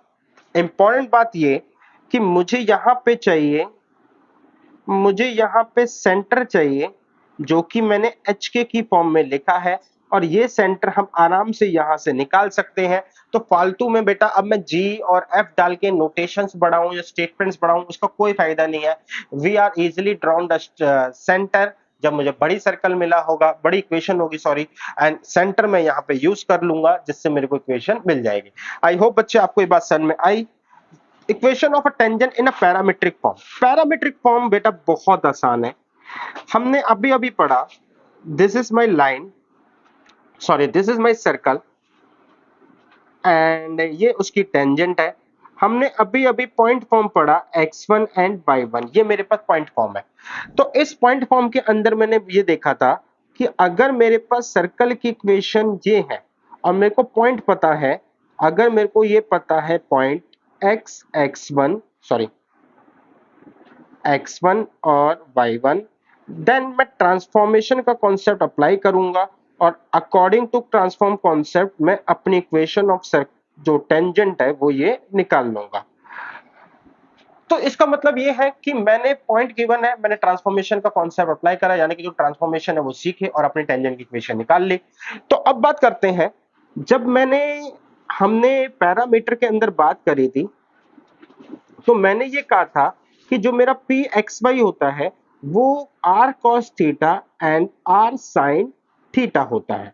A: इंपॉर्टेंट बात ये कि मुझे यहाँ पे सेंटर चाहिए जो कि मैंने एच के की फॉर्म में लिखा है, और ये सेंटर हम आराम से यहां से निकाल सकते हैं। तो फालतू में बेटा अब मैं जी और एफ डाल के नोटेशंस बढ़ाऊं या स्टेटमेंट्स बढ़ाऊं, उसका कोई फायदा नहीं है। We are easily drawn the centre जब मुझे बड़ी सर्कल मिला होगा, बड़ी इक्वेशन होगी सॉरी, एंड सेंटर में यहाँ पे यूज कर लूंगा जिससे मेरे को इक्वेशन मिल जाएगी। आई होप बच्चे आपको ये बात समझ में आई। Equation of a tangent in a parametric form. Parametric form बेटा बहुत आसान है, हमने अभी अभी पढ़ा। This is my line, sorry this is my circle, and ये उसकी टेंजेंट है। हमने अभी अभी पॉइंट फॉर्म पढ़ा x1 एंड y1, ये मेरे पास पॉइंट फॉर्म है। तो इस पॉइंट फॉर्म के अंदर मैंने ये देखा था कि अगर मेरे पास सर्कल की इक्वेशन ये है और मेरे को पॉइंट पता है, अगर मेरे को ये पता है पॉइंट x1 सॉरी x1 और y1, देन मैं ट्रांसफॉर्मेशन का कॉन्सेप्ट अप्लाई करूंगा और अकॉर्डिंग टू ट्रांसफॉर्म कॉन्सेप्ट मैं अपनी इक्वेशन ऑफ जो टेंजेंट है वो ये निकाल लूंगा। तो इसका मतलब ये है कि मैंने पॉइंट गिवन है, मैंने ट्रांसफॉर्मेशन का कॉन्सेप्ट अप्लाई करा, यानी कि जो ट्रांसफॉर्मेशन है वो सीखे और अपनी टेंजेंट की इक्वेशन निकाल ली। तो अब बात करते हैं, जब हमने पैरामीटर के अंदर बात करी थी तो मैंने ये कहा था कि जो मेरा पी एक्स वाई होता है वो r cos theta and r sine theta होता है।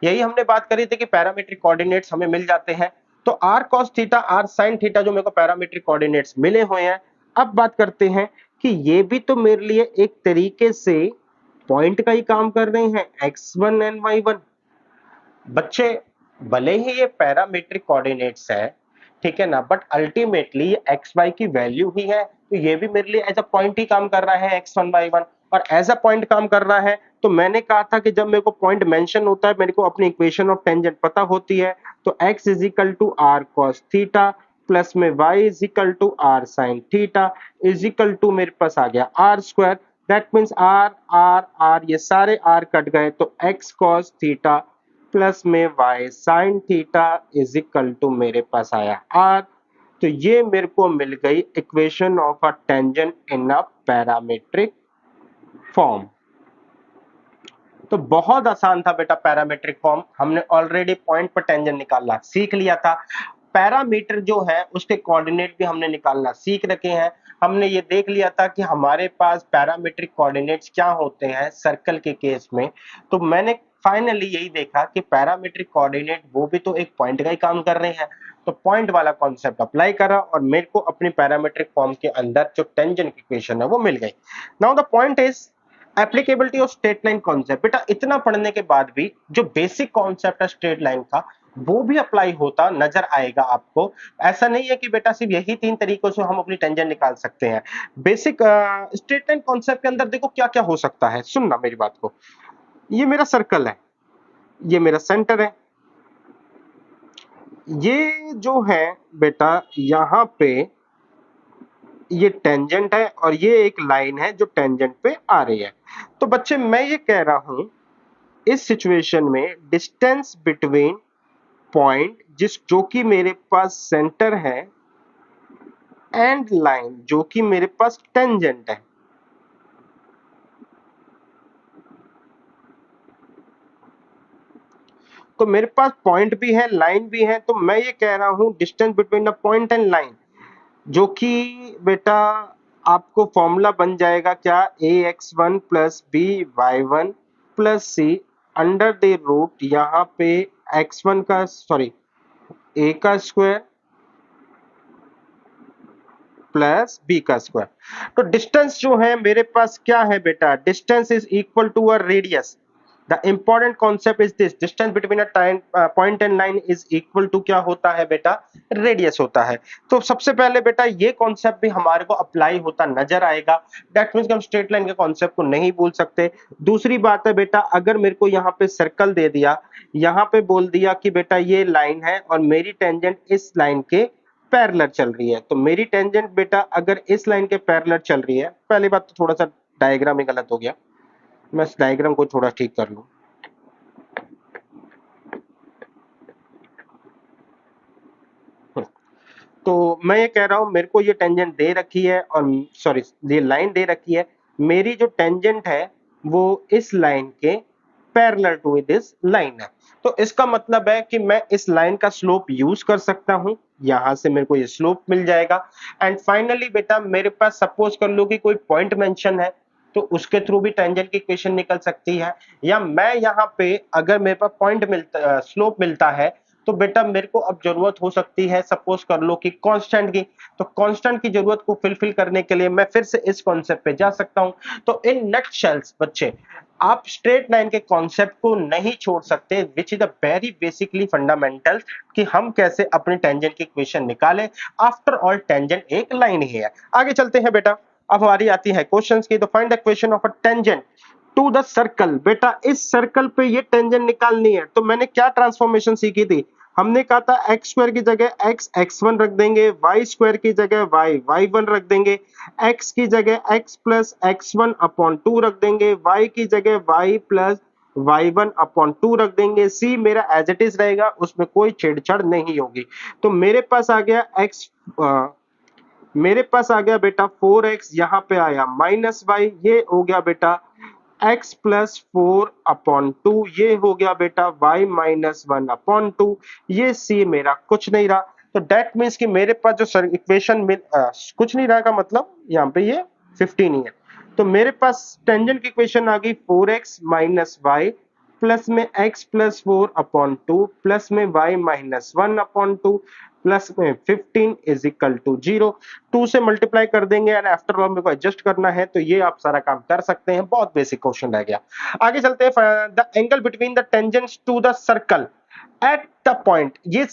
A: यही हमने बात करी थी कि पैरामीट्रिक कोऑर्डिनेट्स हमें मिल जाते हैं। तो r cos theta r sine theta जो मेरे को पैरामीट्रिक कोऑर्डिनेट्स मिले हुए हैं। अब बात करते हैं कि ये भी तो मेरे लिए एक तरीके से पॉइंट का ही काम कर रहे हैं, x1 एंड y1। बच्चे भले ही ये पैरामीट्रिक कोऑर्डिनेट्स है, ठीक है ना, बट अल्टीमेटली ये एक्स वाई की वैल्यू ही है, तो ये भी मेरे लिए एज अ पॉइंट ही काम कर रहा है x1 y1, और एज अ पॉइंट काम कर रहा है। तो मैंने कहा था कि जब मेरे को पॉइंट मेंशन होता है, मेरे को अपनी इक्वेशन ऑफ टेंजेंट पता होती है, तो x is equal to r cos theta plus में y is equal to r sine theta is equal to मेरे पास आ गया r square. That means r r r ये सारे आर कट गए, तो x कॉस थीटा प्लस में y sine theta is equal to मेरे पास आया r। तो ये मेरे को मिल गई equation of a tangent in a parametric form. तो बहुत आसान था बेटा पैरामीट्रिक फॉर्म, हमने ऑलरेडी पॉइंट पर टेंजेंट निकालना सीख लिया था। पैरामीटर जो है उसके कोऑर्डिनेट भी हमने निकालना सीख रखे हैं। हमने ये देख लिया था कि हमारे पास पैरामीट्रिक कोऑर्डिनेट्स क्या होते हैं सर्कल के केस में। तो मैंने फाइनली यही देखा कि पैरामीट्रिक कोऑर्डिनेट वो भी तो एक पॉइंट का ही काम कर रहे हैं। तो पॉइंट वाला कॉन्सेप्ट अप्लाई करा और मेरे को अपनी पैरामीट्रिक फॉर्म के अंदर जो टेंजेंट की इक्वेशन है वो मिल गई। Now the point is applicability of straight line concept. बेटा इतना पढ़ने के बाद भी जो बेसिक कॉन्सेप्ट है स्ट्रेट लाइन का वो भी अप्लाई होता नजर आएगा आपको। ऐसा नहीं है कि बेटा सिर्फ यही 3 तरीकों से हम अपनी टेंजेंट निकाल सकते हैं। बेसिक स्ट्रेट लाइन कॉन्सेप्ट के अंदर देखो क्या क्या हो सकता है, सुनना मेरी बात को। ये मेरा सर्कल है, ये मेरा सेंटर है, ये जो है बेटा यहाँ पे ये टेंजेंट है और ये एक लाइन है जो टेंजेंट पे आ रही है। तो बच्चे मैं ये कह रहा हूं इस सिचुएशन में डिस्टेंस बिटवीन पॉइंट जो कि मेरे पास सेंटर है एंड लाइन जो कि मेरे पास टेंजेंट है, तो मेरे पास पॉइंट भी है लाइन भी है। तो मैं ये कह रहा हूं distance between the point and line जो कि बेटा आपको फॉर्मूला बन जाएगा क्या, ax1 plus b y one plus c under the root यहाँ पे x1 का सॉरी a का स्क्वायर प्लस बी का स्क्वायर। तो डिस्टेंस जो है मेरे पास क्या है बेटा, distance is equal to a radius. The important concept is this, distance between a point and line is equal to क्या होता है बेटा, रेडियस होता है। तो सबसे पहले बेटा ये कॉन्सेप्ट भी हमारे को अप्लाई होता नजर आएगा। दैट मीन्स हम स्ट्रेट लाइन के कॉन्सेप्ट को नहीं भूल सकते। दूसरी बात है बेटा, अगर मेरे को यहाँ पे सर्कल दे दिया, यहाँ पे बोल दिया कि बेटा ये लाइन है और मेरी टेंजेंट इस लाइन के पैरेलल चल रही है, तो मेरी टेंजेंट बेटा अगर इस लाइन के पैरेलल चल रही है, पहली बात तो थोड़ा सा डायग्राम ही गलत हो गया, मैं इस डायग्राम को थोड़ा ठीक कर लूं। तो मैं ये कह रहा हूं मेरे को ये टेंजेंट दे रखी है और सॉरी ये लाइन दे रखी है, मेरी जो टेंजेंट है वो इस लाइन के पैरेलल टू दिस लाइन है। तो इसका मतलब है कि मैं इस लाइन का स्लोप यूज कर सकता हूं, यहां से मेरे को ये स्लोप मिल जाएगा। एंड फाइनली बेटा मेरे पास सपोज कर लो कि कोई पॉइंट मेंशन है, तो उसके थ्रू भी टेंजेंट की इक्वेशन निकल सकती है। या मैं यहाँ पे अगर मेरे पास पॉइंट मिलता स्लोप मिलता है, तो बेटा मेरे को अब जरूरत हो सकती है सपोज कर लो कि कांस्टेंट की। तो कांस्टेंट की जरूरत को फिलफिल करने के लिए मैं फिर से इस कॉन्सेप्ट पे जा सकता हूं। तो इन नटशेल्स बच्चे, आप स्ट्रेट लाइन के कॉन्सेप्ट को नहीं छोड़ सकते, which is a very basically fundamental, कि हम कैसे अपनी टेंजेंट की इक्वेशन निकालें। आफ्टर ऑल टेंजेंट एक लाइन ही है। आगे चलते हैं बेटा, अब हमारी आती है क्वेश्चंस की। तो find the equation of a tangent to the circle. बेटा इस सर्कल पे ये टेंजेंट निकालनी है, तो मैंने क्या ट्रांसफॉर्मेशन सीखी थी, हमने कहा था एक्स स्क्वायर की जगह एक्स x1 रख देंगे, वाई स्क्वायर की जगह वाई y1 रख देंगे, एक्स की जगह एक्स प्लस x1 अपॉन 2 रख देंगे, वाई की जगह वाई प्लस y1 अपॉन 2 रख देंगे। सी मेरा एज इट इज रहेगा, उसमें कोई छेड़छाड़ नहीं होगी। तो मेरे पास आ गया मेरे पास आ गया बेटा 4x, यहाँ पे आया माइनस वाई, ये हो गया बेटा x प्लस 4/2, ये हो गया बेटा y माइनस 1/2, ये c मेरा कुछ नहीं रहा। तो डेट मीन्स कि मेरे पास जो सर इक्वेशन मिल कुछ नहीं रहा का मतलब यहाँ पे ये 15 ही है। तो मेरे पास टेंजेंट की इक्वेशन आ गई 4x माइनस वाई प्लस में x प्लस 4/2 प्लस में y माइनस 1/2 प्लस में 15 इज इक्वल टू 0। 2 से मल्टीप्लाई कर देंगे एंड आफ्टर ऑल मेरे को एडजस्ट करना है, तो ये आप सारा काम कर सकते हैं। बहुत बेसिक क्वेश्चन रह गया। आगे चलते हैं, the angle between the tangents to the circle at the point. ये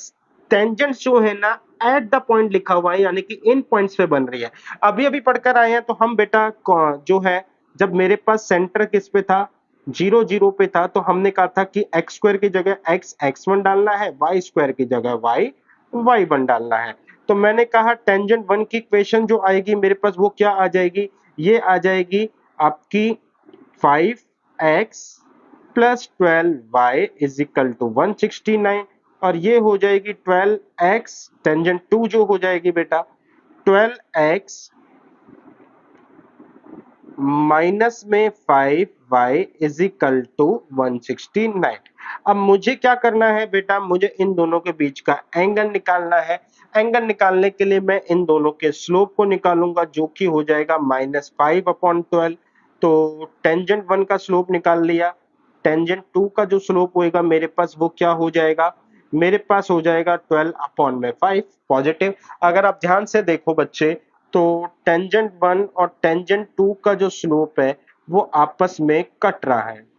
A: टेंजेंट्स जो है ना एट द पॉइंट लिखा हुआ है, यानी कि इन पॉइंट्स पे बन रही है। अभी अभी पढ़कर आए हैं, तो हम बेटा जो है, जब मेरे पास सेंटर किस पे था, 0 0 पे था, तो हमने कहा था कि एक्स स्क्वायर की जगह एक्स x1 डालना है, वाई स्क्वायर की जगह वाई y1 डालना है। तो मैंने कहा टेंजेंट 1 की इक्वेशन जो आएगी मेरे पास वो क्या आ जाएगी, ये आ जाएगी आपकी 5x plus 12y is equal to 169, और ये हो जाएगी 12x, टेंजेंट 2 जो हो जाएगी बेटा 12x माइनस में 5y इज इक्वल टू 169। अब मुझे क्या करना है बेटा, मुझे इन दोनों के बीच का एंगल निकालना है। एंगल निकालने के लिए मैं इन दोनों के स्लोप को निकालूंगा, जो कि हो जाएगा -5/12। तो टेंजेंट 1 का स्लोप निकाल लिया, टेंजेंट 2 का जो स्लोप होएगा मेरे पास वो क्या हो जाएगा, मेरे पास हो जाएगा 12/5 पॉजिटिव। अगर आप ध्यान से देखो बच्चे, तो टेंजेंट 1 और टेंजेंट 2 का जो स्लोप है वो आपस में कट रहा है।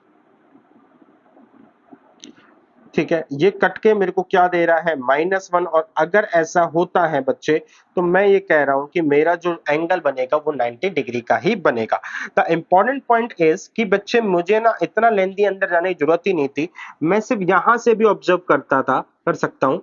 A: ठीक है, ये कट के मेरे को क्या दे रहा है, -1। और अगर ऐसा होता है बच्चे, तो मैं ये कह रहा हूं कि मेरा जो एंगल बनेगा वो 90 डिग्री का ही बनेगा। द इंपॉर्टेंट पॉइंट इज कि बच्चे मुझे ना इतना लेंथी अंदर जाने की जरूरत ही नहीं थी, मैं सिर्फ यहां से भी ऑब्जर्व कर सकता हूं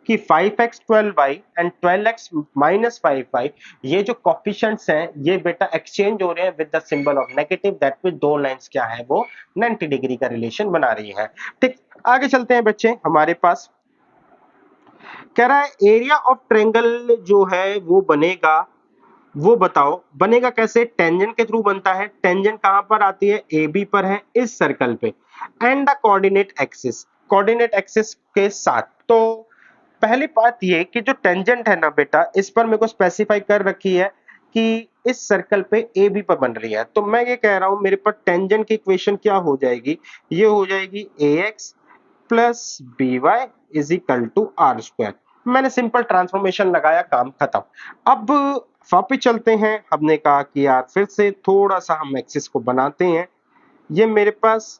A: कि 5x 12y and 12x minus 5y, ये जो कोफिशिएंट्स हैं ये बेटा एक्सचेंज हो रहे हैं with the symbol of negative. That mean दो लाइंस क्या है, वो 90 डिग्री का रिलेशन बना रही है। ठीक, आगे चलते हैं बच्चे, हमारे पास कह रहा है एरिया ऑफ ट्रायंगल जो है वो बनेगा, वो बताओ बनेगा कैसे। टेंजेंट के थ्रू बनता है। टेंजेंट कहां पर आती है, ए बी पर है इस सर्कल पे, एंड द कोऑर्डिनेट एक्सिस के साथ। तो पहली बात ये कि जो टेंजेंट है ना बेटा, इस पर मेरे को स्पेसिफाई कर रखी है कि इस सर्कल पे ए बी पर बन रही है। तो मैं ये कह रहा हूं मेरे पास टेंजेंट की इक्वेशन क्या हो जाएगी, ये हो जाएगी ax plus b y is equal to are square. मैंने सिंपल ट्रांसफॉर्मेशन लगाया, काम खत्म। अब वापस चलते हैं, हमने कहा कि यार फिर से थोड़ा सा हम एक्सिस को बनाते हैं। ये मेरे पास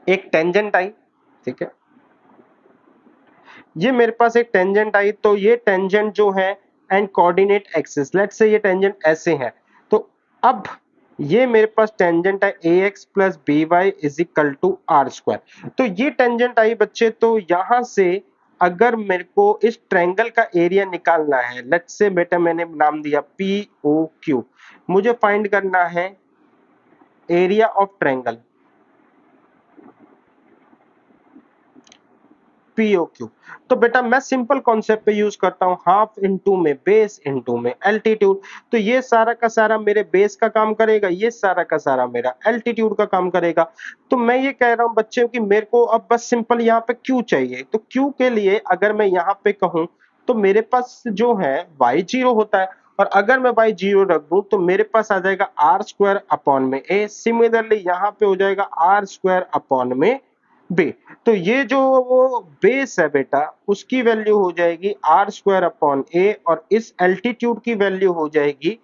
A: एक टेंजेंट आई, ठीक है, ये मेरे पास एक टेंजेंट आई, तो ये टेंजेंट जो है and coordinate axis, let's say ये टेंजेंट ऐसे है, तो अब ये मेरे पास टेंजेंट है a x plus b y is equal to are square. तो ये टेंजेंट आई बच्चे, तो यहां से अगर मेरे को इस ट्रायंगल का एरिया निकालना है, लेट्स से बेटा मैंने नाम दिया पी ओ क्यू, मुझे फाइंड करना है एरिया ऑफ ट्रायंगल पीओक्यू। तो बेटा मैं सिंपल कॉन्सेप्ट पे यूज करता हूं, हाफ इनटू में बेस इनटू में एल्टीट्यूड। तो ये सारा का सारा मेरे बेस का काम करेगा, ये सारा का सारा मेरा एल्टीट्यूड का काम करेगा। तो मैं ये कह रहा हूं बच्चे कि मेरे को अब बस सिंपल यहाँ पे क्यू चाहिए। तो क्यू के लिए अगर मैं यहाँ पे कहूं तो मेरे पास जो है वाई जीरो होता है, और अगर मैं वाई जीरो रख दूं तो मेरे पास आ जाएगा आर स्क्वायर अपॉन में ए। सिमिलरली यहाँ पे हो जाएगा आर स्क्वायर अपॉन में बी। तो ये जो वो बेस है बेटा, उसकी वैल्यू हो जाएगी आर स्क्वायर अपॉन ए, और इस एल्टीट्यूड की वैल्यू हो जाएगी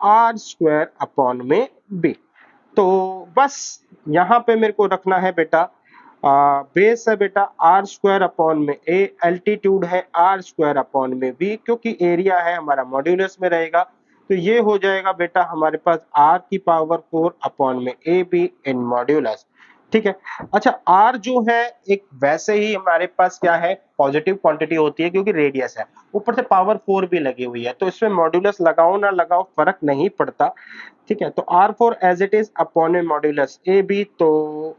A: आर स्क्वायर अपॉन में बी। तो बस यहाँ पे मेरे को रखना है बेटा, बेस है बेटा आर स्क्वायर अपॉन में ए, एल्टीट्यूड है आर स्क्वायर अपॉन में बी, क्योंकि एरिया है हमारा मॉड्यूलस में रहेगा। तो ये हो जाएगा बेटा हमारे पास आर की पावर 4 अपॉन में ए बी इन मॉड्यूलस, ठीक है। अच्छा आर जो है एक वैसे ही हमारे पास क्या है, पॉजिटिव क्वांटिटी होती है क्योंकि रेडियस है, ऊपर से पावर 4 भी लगी हुई है, तो इसमें मॉड्यूलस लगाओ ना लगाओ फर्क नहीं पड़ता, ठीक है। तो r four as it is upon में मॉड्यूलस ए बी, तो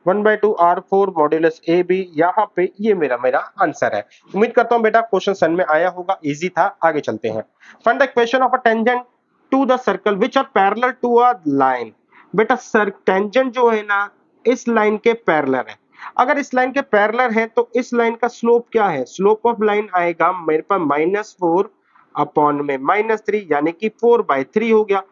A: 1/2 r four modulus a b, यहाँ पे ये मेरा मेरा आंसर है। उम्मीद करता हूँ बेटा क्वेश्चन सन में आया होगा, इजी था। आगे चलते हैं, find the equation of a tangent to the circle which are parallel to a line. बेटा सर टेंजेंट जो है ना इस लाइन के पैरेलल है, अगर इस लाइन के पैरेलल है तो इस लाइन का स्लोप क्या है, स्लोप ऑफ लाइन आएगा मेरे पास -4 अपॉन में -3, यानी कि 4/3 हो गया।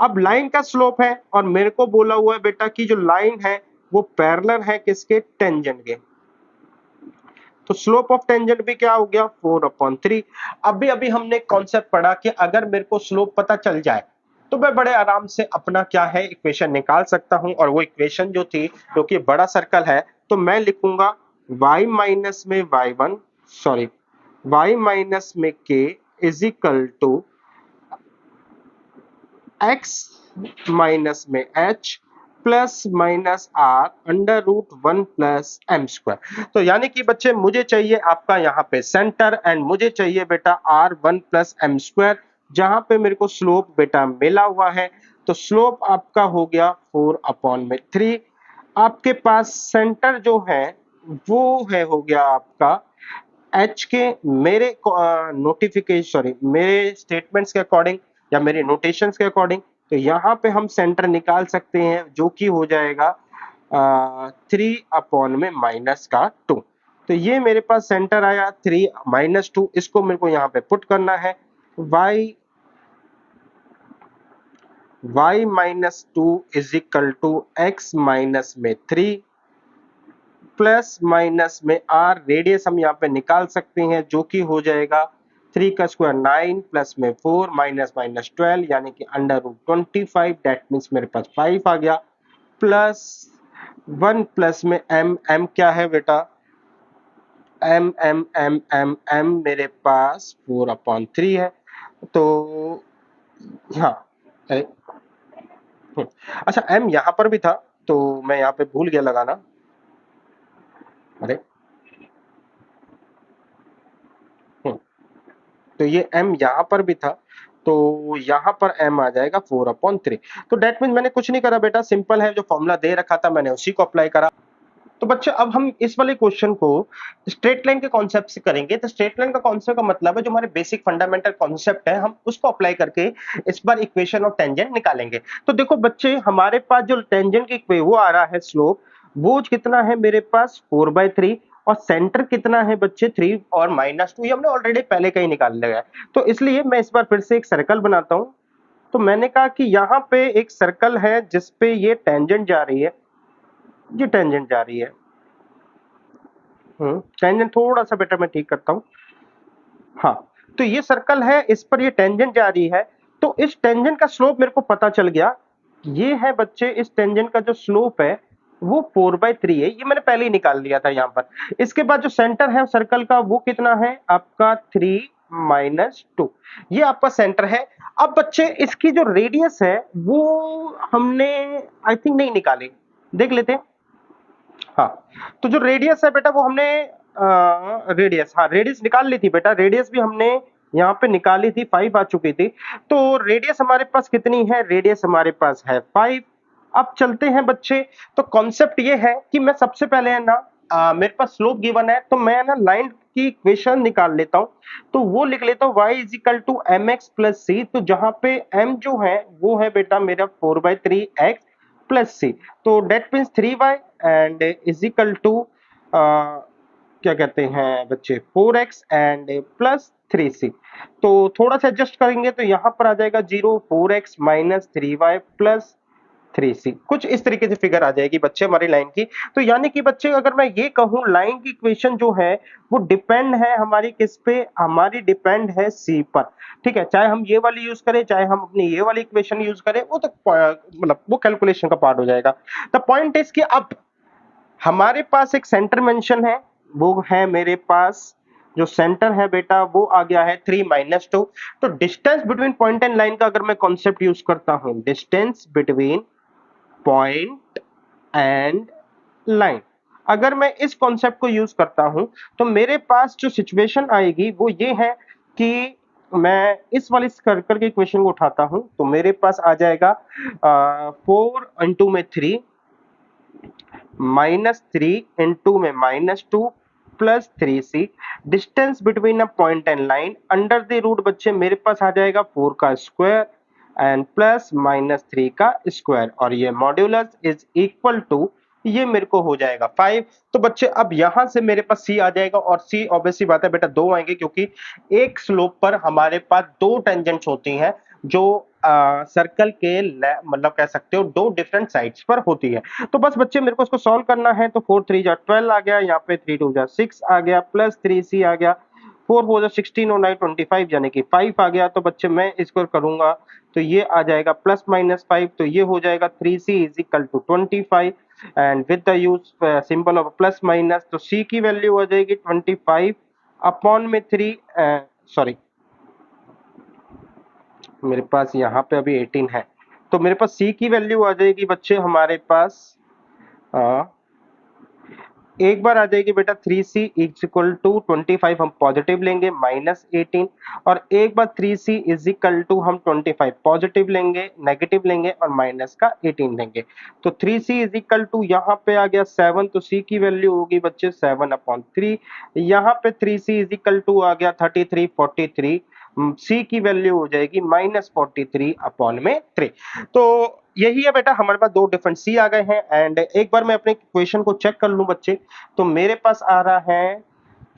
A: अब लाइन का स्लोप है और मेरे को बोला हुआ है बेटा कि जो लाइन है वो पैरेलल है किसके, टेंजेंट के, तो स्लोप ऑफ टेंजेंट भी क्या हो गया 4/3। अभी अभी हमने कॉन्सेप्ट पढ़ा कि अगर मेरे को स्लोप पता चल जाए तो मैं बड़े आराम से अपना क्या है इक्वेशन निकाल सकता हूं, और वो इक्वेशन जो थी, क्योंकि बड़ा सर्कल है तो मैं लिखूंगा y माइनस में y1, सॉरी y माइनस में k is equal to x minus में h plus minus r under root 1 plus m square. तो यानी कि बच्चे मुझे चाहिए आपका यहाँ पे सेंटर, एंड मुझे चाहिए बेटा आर 1 प्लस एम स्क्वायर, जहां पे मेरे को स्लोप बेटा मिला हुआ है। तो स्लोप आपका हो गया 4/3। आपके पास सेंटर जो है वो है हो गया आपका एच के, मेरे नोटिफिकेशन सॉरी मेरे स्टेटमेंट्स के अकॉर्डिंग या मेरे नोटेशंस के अकॉर्डिंग, तो यहाँ पे हम सेंटर निकाल सकते हैं जो कि हो जाएगा 3/में -2। तो ये मेरे पास सेंटर आया 3 - 2, इसको मेरे को यहाँ पे पुट करना है, y -2 is equal to x minus में 3 प्लस माइनस में r, रेडियस हम यहाँ पे निकाल सकते हैं जो कि हो जाएगा 3 का स्क्वायर 9 प्लस में 4 माइनस माइनस 12, यानी कि अंडर रूट 25, दैट मीन्स मेरे पास 5 आ गया, प्लस 1 प्लस में m क्या है बेटा, m मेरे पास 4/3 है। तो हाँ अरे, अच्छा m यहाँ पर भी था तो मैं यहाँ पे भूल गया लगाना, अरे तो ये m यहाँ पर भी था, तो यहाँ पर m आ जाएगा 4/3। तो डेट मीन मैंने कुछ नहीं करा बेटा, सिंपल है, जो फॉर्मूला दे रखा था मैंने उसी को अप्लाई करा। तो बच्चे अब हम इस वाले क्वेश्चन को स्ट्रेट लाइन के कॉन्सेप्ट से करेंगे। तो स्ट्रेट लाइन का कॉन्सेप्ट का मतलब है जो हमारे बेसिक फंडामेंटल कॉन्सेप्ट है हम उसको अप्लाई करके इस बार इक्वेशन ऑफ टेंजेंट निकालेंगे। तो देखो बच्चे हमारे पास जो टेंजेंट की वो आ रहा है स्लोप, वो कितना है मेरे पास 4/3, और सेंटर कितना है बच्चे 3 और -2, ये हमने ऑलरेडी पहले कहीं निकाल लिया है। तो इसलिए मैं इस बार फिर से एक सर्कल बनाता हूं। तो मैंने कहा कि यहाँ पे एक सर्कल है जिसपे ये टेंजेंट जा रही है, ये टेंजेंट जा रही है, टेंजेंट थोड़ा सा बेटा मैं ठीक करता हूँ। हाँ, तो ये सर्कल है, इस पर ये टेंजेंट जा रही है, तो इस टेंजेंट का स्लोप मेरे को पता चल गया। ये है बच्चे, इस टेंजेंट का जो स्लोप है वो 4/3 है, ये मैंने पहले ही निकाल लिया था यहाँ पर। इसके बाद जो सेंटर है सर्कल का वो कितना है आपका 3 - 2, ये आपका सेंटर है। अब बच्चे इसकी जो रेडियस है वो हमने आई थिंक नहीं निकाली, देख लेते हैं। हाँ, तो जो रेडियस है बेटा वो हमने रेडियस, हाँ रेडियस निकाल ली थी बेटा, रेडियस भी हमने यहाँ पे निकाली थी, 5 आ चुकी थी। तो रेडियस हमारे पास कितनी है, रेडियस हमारे पास है 5। अब चलते हैं बच्चे, तो कॉन्सेप्ट ये है कि मैं सबसे पहले है ना मेरे पास स्लोप गिवन है, तो मैं ना लाइन की इक्वेशन निकाल लेता हूँ। तो वो लिख लेता हूँ y = mx + c। तो जहां पे m जो है वो है बेटा मेरा 4/3x + c। तो that means 3y and is equal to क्या कहते हैं बच्चे 4x एंड प्लस 3c। तो थोड़ा सा एडजस्ट करेंगे तो यहाँ पर आ जाएगा 0, 4x - 3y + 3c, कुछ इस तरीके से फिगर आ जाएगी बच्चे हमारी लाइन की। तो यानी कि बच्चे अगर मैं ये कहूँ लाइन की इक्वेशन जो है वो डिपेंड है हमारी किस पे, हमारी डिपेंड है c पर। ठीक है, चाहे हम ये वाली यूज करें चाहे हम अपनी ये वाली इक्वेशन यूज करें, वो तो मतलब वो कैलकुलेशन का पार्ट हो जाएगा। द पॉइंट इज कि अब हमारे पास एक सेंटर मेंशन है, वो है मेरे पास जो सेंटर है बेटा वो आ गया है 3 - 2। तो distance between point and line का अगर मैं कॉन्सेप्ट यूज करता हूं, distance between point and line, अगर मैं इस कॉन्सेप्ट को यूज करता हूं तो मेरे पास जो सिचुएशन आएगी वो ये है कि मैं इस वाली सर्कल की इक्वेशन को उठाता हूं तो मेरे पास आ जाएगा 4 × 3 -3 में -2 plus 3c। Distance between a point and line under the root बच्चे मेरे पास आ जाएगा 4 का स्क्वायर एंड प्लस -3 का स्क्वायर, और ये मॉड्यूलस इज इक्वल टू, ये मेरे को हो जाएगा 5। तो बच्चे अब यहां से मेरे पास c आ जाएगा, और c ऑब्वियसली बात है बेटा 2 आएंगे क्योंकि एक स्लोप पर हमारे पास 2 टेंजेंट्स होती हैं जो सर्कल के मतलब कह सकते हो 2 डिफरेंट साइड्स पर होती है। तो बस बच्चे मेरे को इसको सॉल्व करना है, तो 4 3 जा 12 आ गया, यहाँ पे 3 2 जा 6 आ गया, प्लस 3c आ गया, 4 4 जा 16 और 9 25 यानी कि 5 आ गया। तो बच्चे मैं इसको करूंगा तो ये आ जाएगा +- 5, तो ये हो जाएगा 3c = 25 and with the use symbol of plus minus, तो c की वैल्यू आ जाएगी 25 अपॉन में 3, सॉरी मेरे पास यहाँ पे अभी 18 है, तो मेरे पास c की वैल्यू आ जाएगी बच्चे हमारे पास एक बार आ जाएगी बेटा 3c = 25 हम पॉजिटिव लेंगे -18, और एक बार 3c = हम 25 पॉजिटिव लेंगे, नेगेटिव लेंगे और माइनस का 18 लेंगे। तो 3c = यहाँ पे आ गया 7, तो c की वैल्यू होगी बच्चे 7/3। यहाँ पे 3c = आ गया 33 43, c की वैल्यू हो जाएगी -43/3। तो यही है बेटा, हमारे पास 2 डिफरेंट सी आ गए हैं। एंड एक बार मैं अपने इक्वेशन को चेक कर लूं बच्चे, तो मेरे पास आ रहा है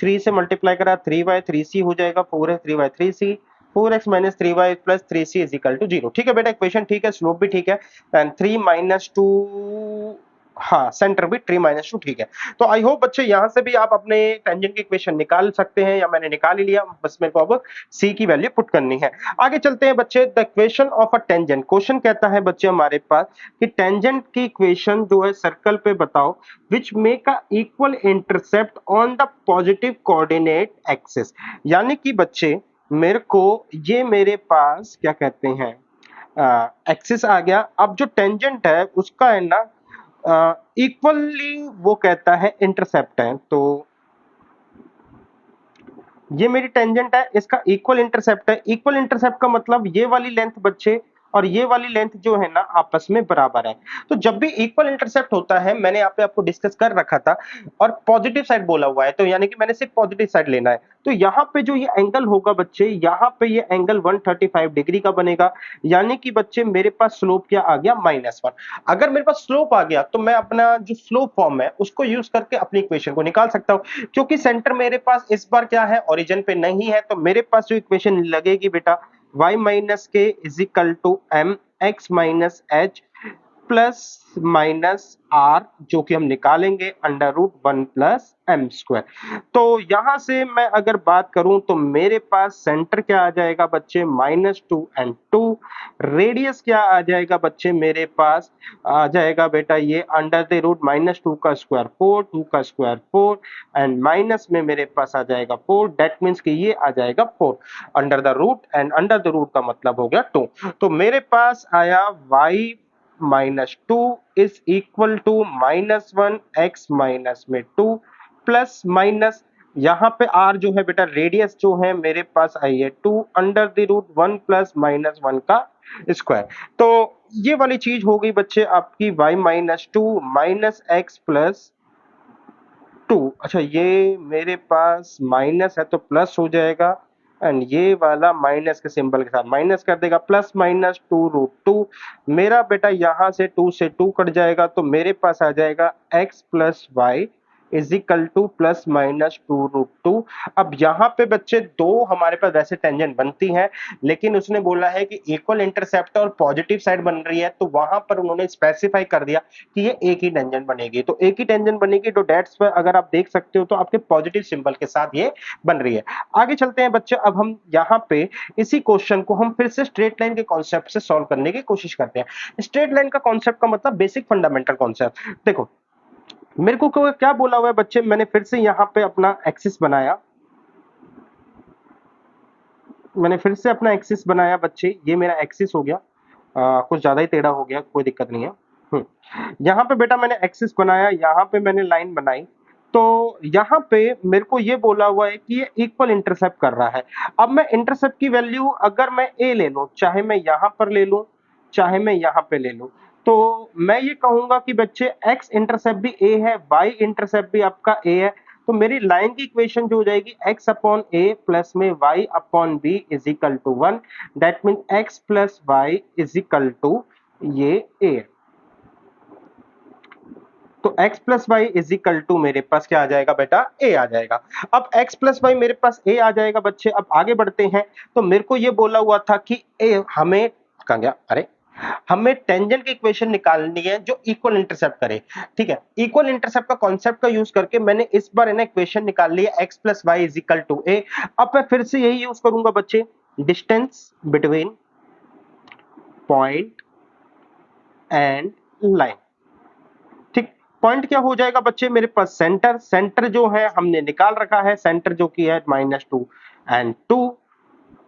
A: 3 से मल्टीप्लाई करा 3y 3c हो जाएगा, 4 है 3y 3c, 4x - 3y + 3c = 0। ठीक है बेटा, इक्वेशन ठीक है, स्लोप भी ठीक है, एंड 3 - 2, हाँ सेंटर भी 3 - 2 ठीक है। तो आई होप बच्चे यहाँ से भी आप अपने टेंजेंट की इक्वेशन निकाल सकते हैं, या मैंने निकाल ही लिया, बस मेरे को अब c की वैल्यू पुट करनी है। आगे चलते हैं बच्चे, the equation of a tangent. Question कहता है बच्चे हमारे पास कि टेंजेंट की इक्वेशन जो है सर्कल पे बताओ which make a equal intercept on the positive coordinate axis. यानी कि बच्चे मेरे को ये मेरे पास क्या कहते हैं एक्सिस आ गया। अब जो टेंजेंट है उसका है ना इक्वली वो कहता है इंटरसेप्ट है, तो ये मेरी टेंजेंट है, इसका इक्वल इंटरसेप्ट है। इक्वल इंटरसेप्ट का मतलब ये वाली लेंथ बच्चे और ये वाली लेंथ जो है ना आपस में बराबर है। तो जब भी इक्वल इंटरसेप्ट होता है, मैंने यहाँ पे आपको डिस्कस कर रखा था, और पॉजिटिव साइड बोला हुआ है, तो यानी कि मैंने सिर्फ पॉजिटिव साइड लेना है। तो यहाँ पे जो ये एंगल होगा बच्चे, यहाँ पे ये एंगल 135 डिग्री का बनेगा। यानी कि बच्चे मेरे पास स्लोप क्या आ गया -1। अगर मेरे पास स्लोप आ गया तो मैं अपना जो स्लोप फॉर्म है उसको यूज करके अपनी इक्वेशन को निकाल सकता हूँ। क्योंकि सेंटर मेरे पास इस बार क्या है, ओरिजिन पे नहीं है, तो मेरे पास जो इक्वेशन लगेगी बेटा y - k = mx - h plus minus r, जो कि हम निकालेंगे under root 1 plus m square. तो यहां से मैं अगर बात करूं तो मेरे पास सेंटर क्या आ जाएगा बच्चे, -2 एंड 2। रेडियस क्या आ जाएगा बच्चे, मेरे पास आ जाएगा बेटा ये अंडर द रूट -2 का स्क्वायर 4, 2 का स्क्वायर 4 एंड माइनस में मेरे पास आ जाएगा 4। दैट मीन्स कि ये आ जाएगा 4 under the root, and under the root का मतलब हो गया 2। तो मेरे पास आया y -2 is equal to -1 x minus में 2 प्लस माइनस, यहाँ पे r जो है बेटा रेडियस जो है मेरे पास आई है 2 अंडर द रूट 1 प्लस -1 का स्क्वायर। तो ये वाली चीज हो गई बच्चे आपकी y -2 माइनस x प्लस 2। अच्छा, ये मेरे पास माइनस है तो प्लस हो जाएगा, एंड ये वाला माइनस के सिंबल के साथ माइनस कर देगा, प्लस माइनस 2 रूट 2। मेरा बेटा यहां से 2 से 2 कट जाएगा तो मेरे पास आ जाएगा x plus y is equal to plus minus 2 root 2। अब यहाँ पे बच्चे दो हमारे पास वैसे टेंजेंट बनती हैं, लेकिन उसने बोला है कि इक्वल इंटरसेप्ट और पॉजिटिव साइड बन रही है, तो वहां पर उन्होंने स्पेसिफाई कर दिया कि ये एक ही टेंजेंट बनेगी। तो एक ही टेंजेंट बनेगी, तो डेट्स पर अगर आप देख सकते हो तो आपके पॉजिटिव सिंबल के साथ ये बन रही है। आगे चलते हैं बच्चे, अब हम यहाँ पे इसी क्वेश्चन को हम फिर से स्ट्रेट लाइन के कॉन्सेप्ट से सॉल्व करने की कोशिश करते हैं। स्ट्रेट लाइन का कॉन्सेप्ट का मतलब बेसिक फंडामेंटल कॉन्सेप्ट। देखो मेरे को क्या बोला हुआ है बच्चे, मैंने फिर से यहाँ पे अपना एक्सिस बनाया, मैंने फिर से अपना एक्सिस बनाया बच्चे, ये मेरा एक्सिस हो गया, कुछ ज्यादा ही टेढ़ा हो गया, कोई दिक्कत नहीं है। यहाँ पे बेटा मैंने एक्सिस बनाया, यहाँ पे मैंने लाइन बनाई, तो यहाँ पे मेरे को ये बोला हुआ है कि ये इक्वल इंटरसेप्ट कर रहा है। अब मैं इंटरसेप्ट की वैल्यू अगर मैं ए ले लूं, चाहे मैं यहाँ पर ले लूं चाहे मैं यहाँ पे ले लूं, तो मैं ये कहूंगा कि बच्चे x इंटरसेप्ट भी a है, y इंटरसेप्ट भी आपका a है। तो मेरी लाइन की इक्वेशन जो हो जाएगी x अपॉन a प्लस में y upon b is equal to 1। That mean x plus y is equal to ये a। तो x plus y is equal to मेरे पास क्या आ जाएगा बेटा, a आ जाएगा। अब x प्लस वाई मेरे पास a आ जाएगा बच्चे। अब आगे बढ़ते हैं, तो मेरे को ये बोला हुआ था कि a हमें कहाँ गया, अरे हमें टेंजेंट की इक्वेशन निकालनी है जो इक्वल इंटरसेप्ट करे। ठीक है, इक्वल इंटरसेप्ट का कॉन्सेप्ट का यूज करके मैंने इस बार ना इक्वेशन निकाल ली है x plus y is equal to a। अब मैं फिर से यही यूज करूंगा बच्चे, distance between point and line. ठीक, पॉइंट क्या हो जाएगा बच्चे, मेरे पास सेंटर, सेंटर जो है हमने निकाल रखा है, सेंटर जो कि है -2 एंड 2,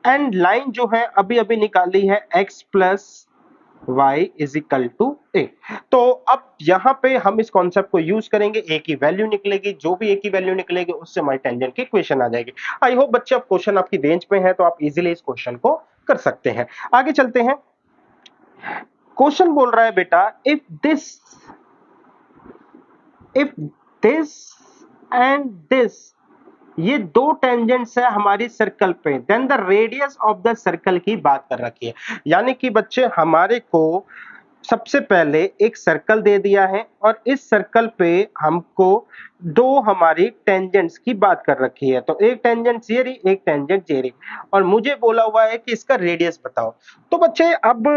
A: एंड लाइन जो है अभी अभी निकाली है x plus y is equal to a. तो अब यहाँ पे हम इस कॉन्सेप्ट को यूज करेंगे, ए की वैल्यू निकलेगी, जो भी ए की वैल्यू निकलेगी उससे हमारी टेंजेंट की इक्वेशन आ जाएगी। आई होप बच्चे अब क्वेश्चन आपकी रेंज पे है तो आप इजीली इस क्वेश्चन को कर सकते हैं। आगे चलते हैं, क्वेश्चन बोल रहा है बेटा इफ दिस एंड दिस, ये दो टेंजेंट्स है हमारी सर्कल पे, then the radius of the circle की बात कर रखी है। यानी कि बच्चे हमारे को सबसे पहले एक सर्कल दे दिया है और इस सर्कल पे हमको दो हमारी टेंजेंट्स की बात कर रखी है। तो एक टेंजेंट ये रही, एक टेंजेंट ये रही, और मुझे बोला हुआ है कि इसका रेडियस बताओ। तो बच्चे अब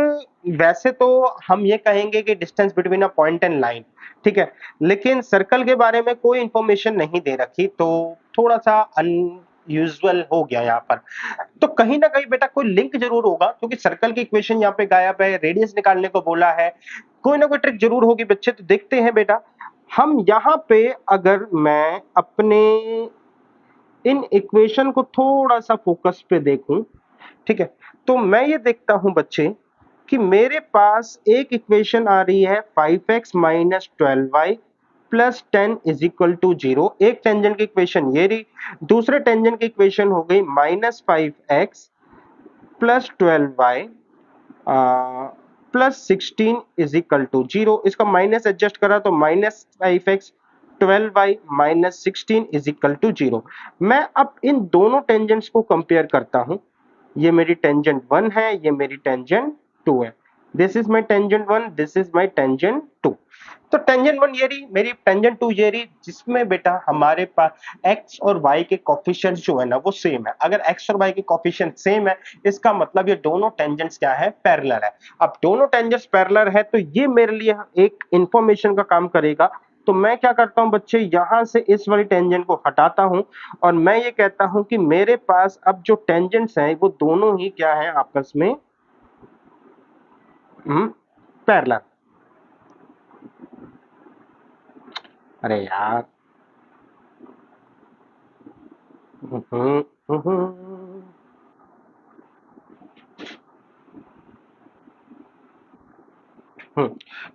A: वैसे तो हम ये कहेंगे कि distance between a point and line, ठीक है, लेकिन सर्कल के बारे में कोई इंफॉर्मेशन नहीं दे रखी, तो थोड़ा सा अनयूजुअल हो गया यहाँ पर। तो कहीं ना कहीं बेटा कोई लिंक जरूर होगा, क्योंकि सर्कल की इक्वेशन यहाँ पे गायब है, रेडियस निकालने को बोला है, कोई ना कोई ट्रिक जरूर होगी बच्चे। तो देखते हैं बेटा, हम यहाँ पे अगर मैं अपने इन इक्वेशन को थोड़ा सा फोकस पे देखूं, ठीक है, तो मैं ये देखता हूं बच्चे कि मेरे पास एक इक्वेशन आ रही है 5x minus 12y plus 10 is equal to 0। एक टेंजेंट की इक्वेशन ये रही, दूसरे टेंजेंट की इक्वेशन हो गई -5x plus 12y plus 16 is equal to 0। इसका माइनस एडजस्ट करा तो -5x 12y minus 16 is equal to 0। मैं अब इन दोनों टेंजेंट्स को कंपेयर करता हूं, ये मेरी टेंजेंट 1 है, ये मेरी टेंजेंट 2 है। This is my tangent 1, this is my tangent two. तो टेंजेंट वन ये रही, मेरी टेंजेंट टू ये रही, जिसमें बेटा हमारे पास एक्स और वाई के कोफिशिएंट जो है ना वो सेम है। अगर एक्स और वाई के कोफिशिएंट सेम है, इसका मतलब ये दोनों टेंजेंट्स क्या है, पैरेलल है। अब दोनों टेंजेंट्स पैरेलल है तो ये मेरे लिए एक इंफॉर्मेशन का काम करेगा। तो मैं क्या करता हूं बच्चे, यहां से इस वाली टेंजेंट को हटाता हूं और मैं ये कहता हूं कि मेरे पास अब जो टेंजेंट्स हैं वो दोनों ही क्या है, आपस में पैरेलल। अरे यार, हम्म, हम्म, हम्म।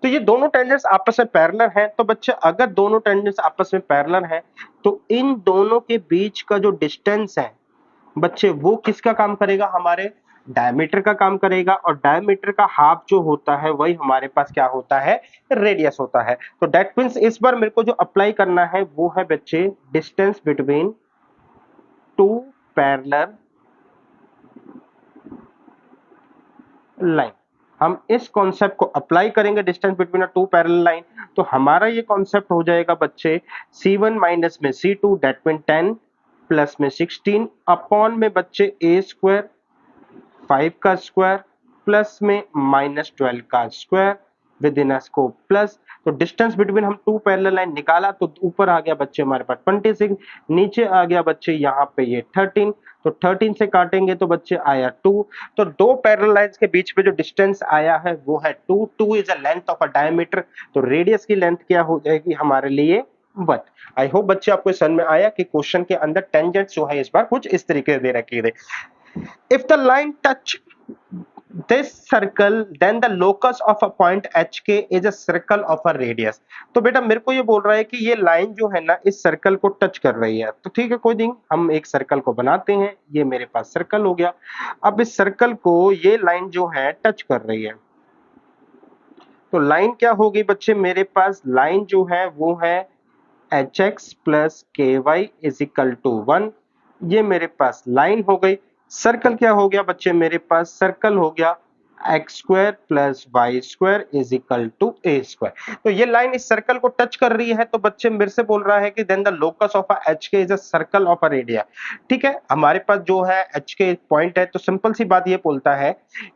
A: तो ये दोनों टेंजेंट्स आपस में पैरेलल हैं। तो बच्चे अगर दोनों टेंजेंट्स आपस में पैरेलल हैं तो इन दोनों के बीच का जो डिस्टेंस है बच्चे, वो किसका काम करेगा, हमारे डायमीटर का काम करेगा। और डायमीटर का हाफ जो होता है वही हमारे पास क्या होता है, रेडियस होता है। तो दैट मींस इस बार मेरे को जो अप्लाई करना है वो है बच्चे distance between two parallel line. हम इस कॉन्सेप्ट को अप्लाई करेंगे distance between two parallel line, तो हमारा ये कॉन्सेप्ट हो जाएगा बच्चे C1 माइनस में C2 दैट मीन 10 प्लस में 16 अपॉन में बच्चे a स्क्वायर 5 का स्क्वायर प्लस में माइनस 12 का square with in scope plus. तो डिस्टेंस बिटवीन हम टू पैरेलल लाइन निकाला तो ऊपर आ गया बच्चे हमारे पास 26, नीचे आ गया बच्चे यहाँ पे ये 13। तो 13 से काटेंगे तो बच्चे आया 2। तो दो पैरेलल लाइंस के बीच में जो डिस्टेंस आया है वो है 2। 2 is a length of a diameter. तो रेडियस की लेंथ क्या हो जाएगी हमारे लिए, 1। आई होप बच्चे आपको समझ में आया कि क्वेश्चन के अंदर टेंजेंट जो है इस बार कुछ इस तरीके से दे रखी है। If the line touch this circle, then the locus of a point HK is a circle of a radius। तो बेटा मेरे को ये बोल रहा है कि ये लाइन जो है ना इस सर्कल को टच कर रही है। तो ठीक है, कोई नहीं, हम एक सर्कल को बनाते हैं। ये मेरे पास सर्कल हो गया। अब इस सर्कल को ये लाइन जो है टच कर रही है, तो लाइन क्या होगी बच्चे, मेरे पास लाइन जो है वो है एच एक्स प्लस के वाई इज इक्वल टू 1। ये मेरे पास लाइन हो गई। सर्कल क्या हो गया बच्चे, मेरे पास सर्कल हो गया x square plus Y square is equal to a square. तो ये लाइन इस सर्कल को टच कर रही है। तो बच्चे मेरे से बोल रहा है कि then the locus of a h k is a circle of a radius. ठीक है, हमारे पास जो है एच के पॉइंट है, तो सिंपल सी बात ये बोलता है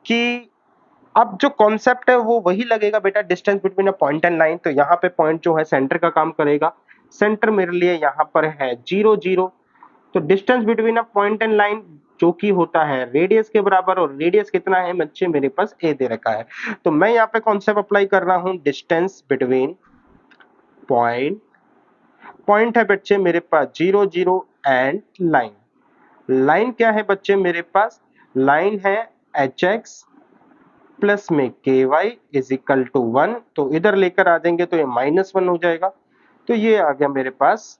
A: कि अब जो कॉन्सेप्ट है वो वही लगेगा बेटा, distance between a point and line. तो यहाँ पे पॉइंट जो है सेंटर का काम करेगा। सेंटर मेरे लिए यहाँ पर है 0 0। तो distance between a point and line जो कि होता है रेडियस के बराबर, और रेडियस कितना है बच्चे, मेरे पास a दे रखा है। तो मैं यहाँ पे कॉन्सेप्ट अप्लाई कर रहा हूँ डिस्टेंस बिटवीन पॉइंट, पॉइंट है बच्चे मेरे पास 0 0 एंड लाइन। लाइन क्या है बच्चे मेरे पास, लाइन है एच एक्स प्लस में के वाई इज इक्वल टू 1। तो इधर लेकर आ जाएंगे तो ये -1 हो जाएगा। तो ये आ गया मेरे पास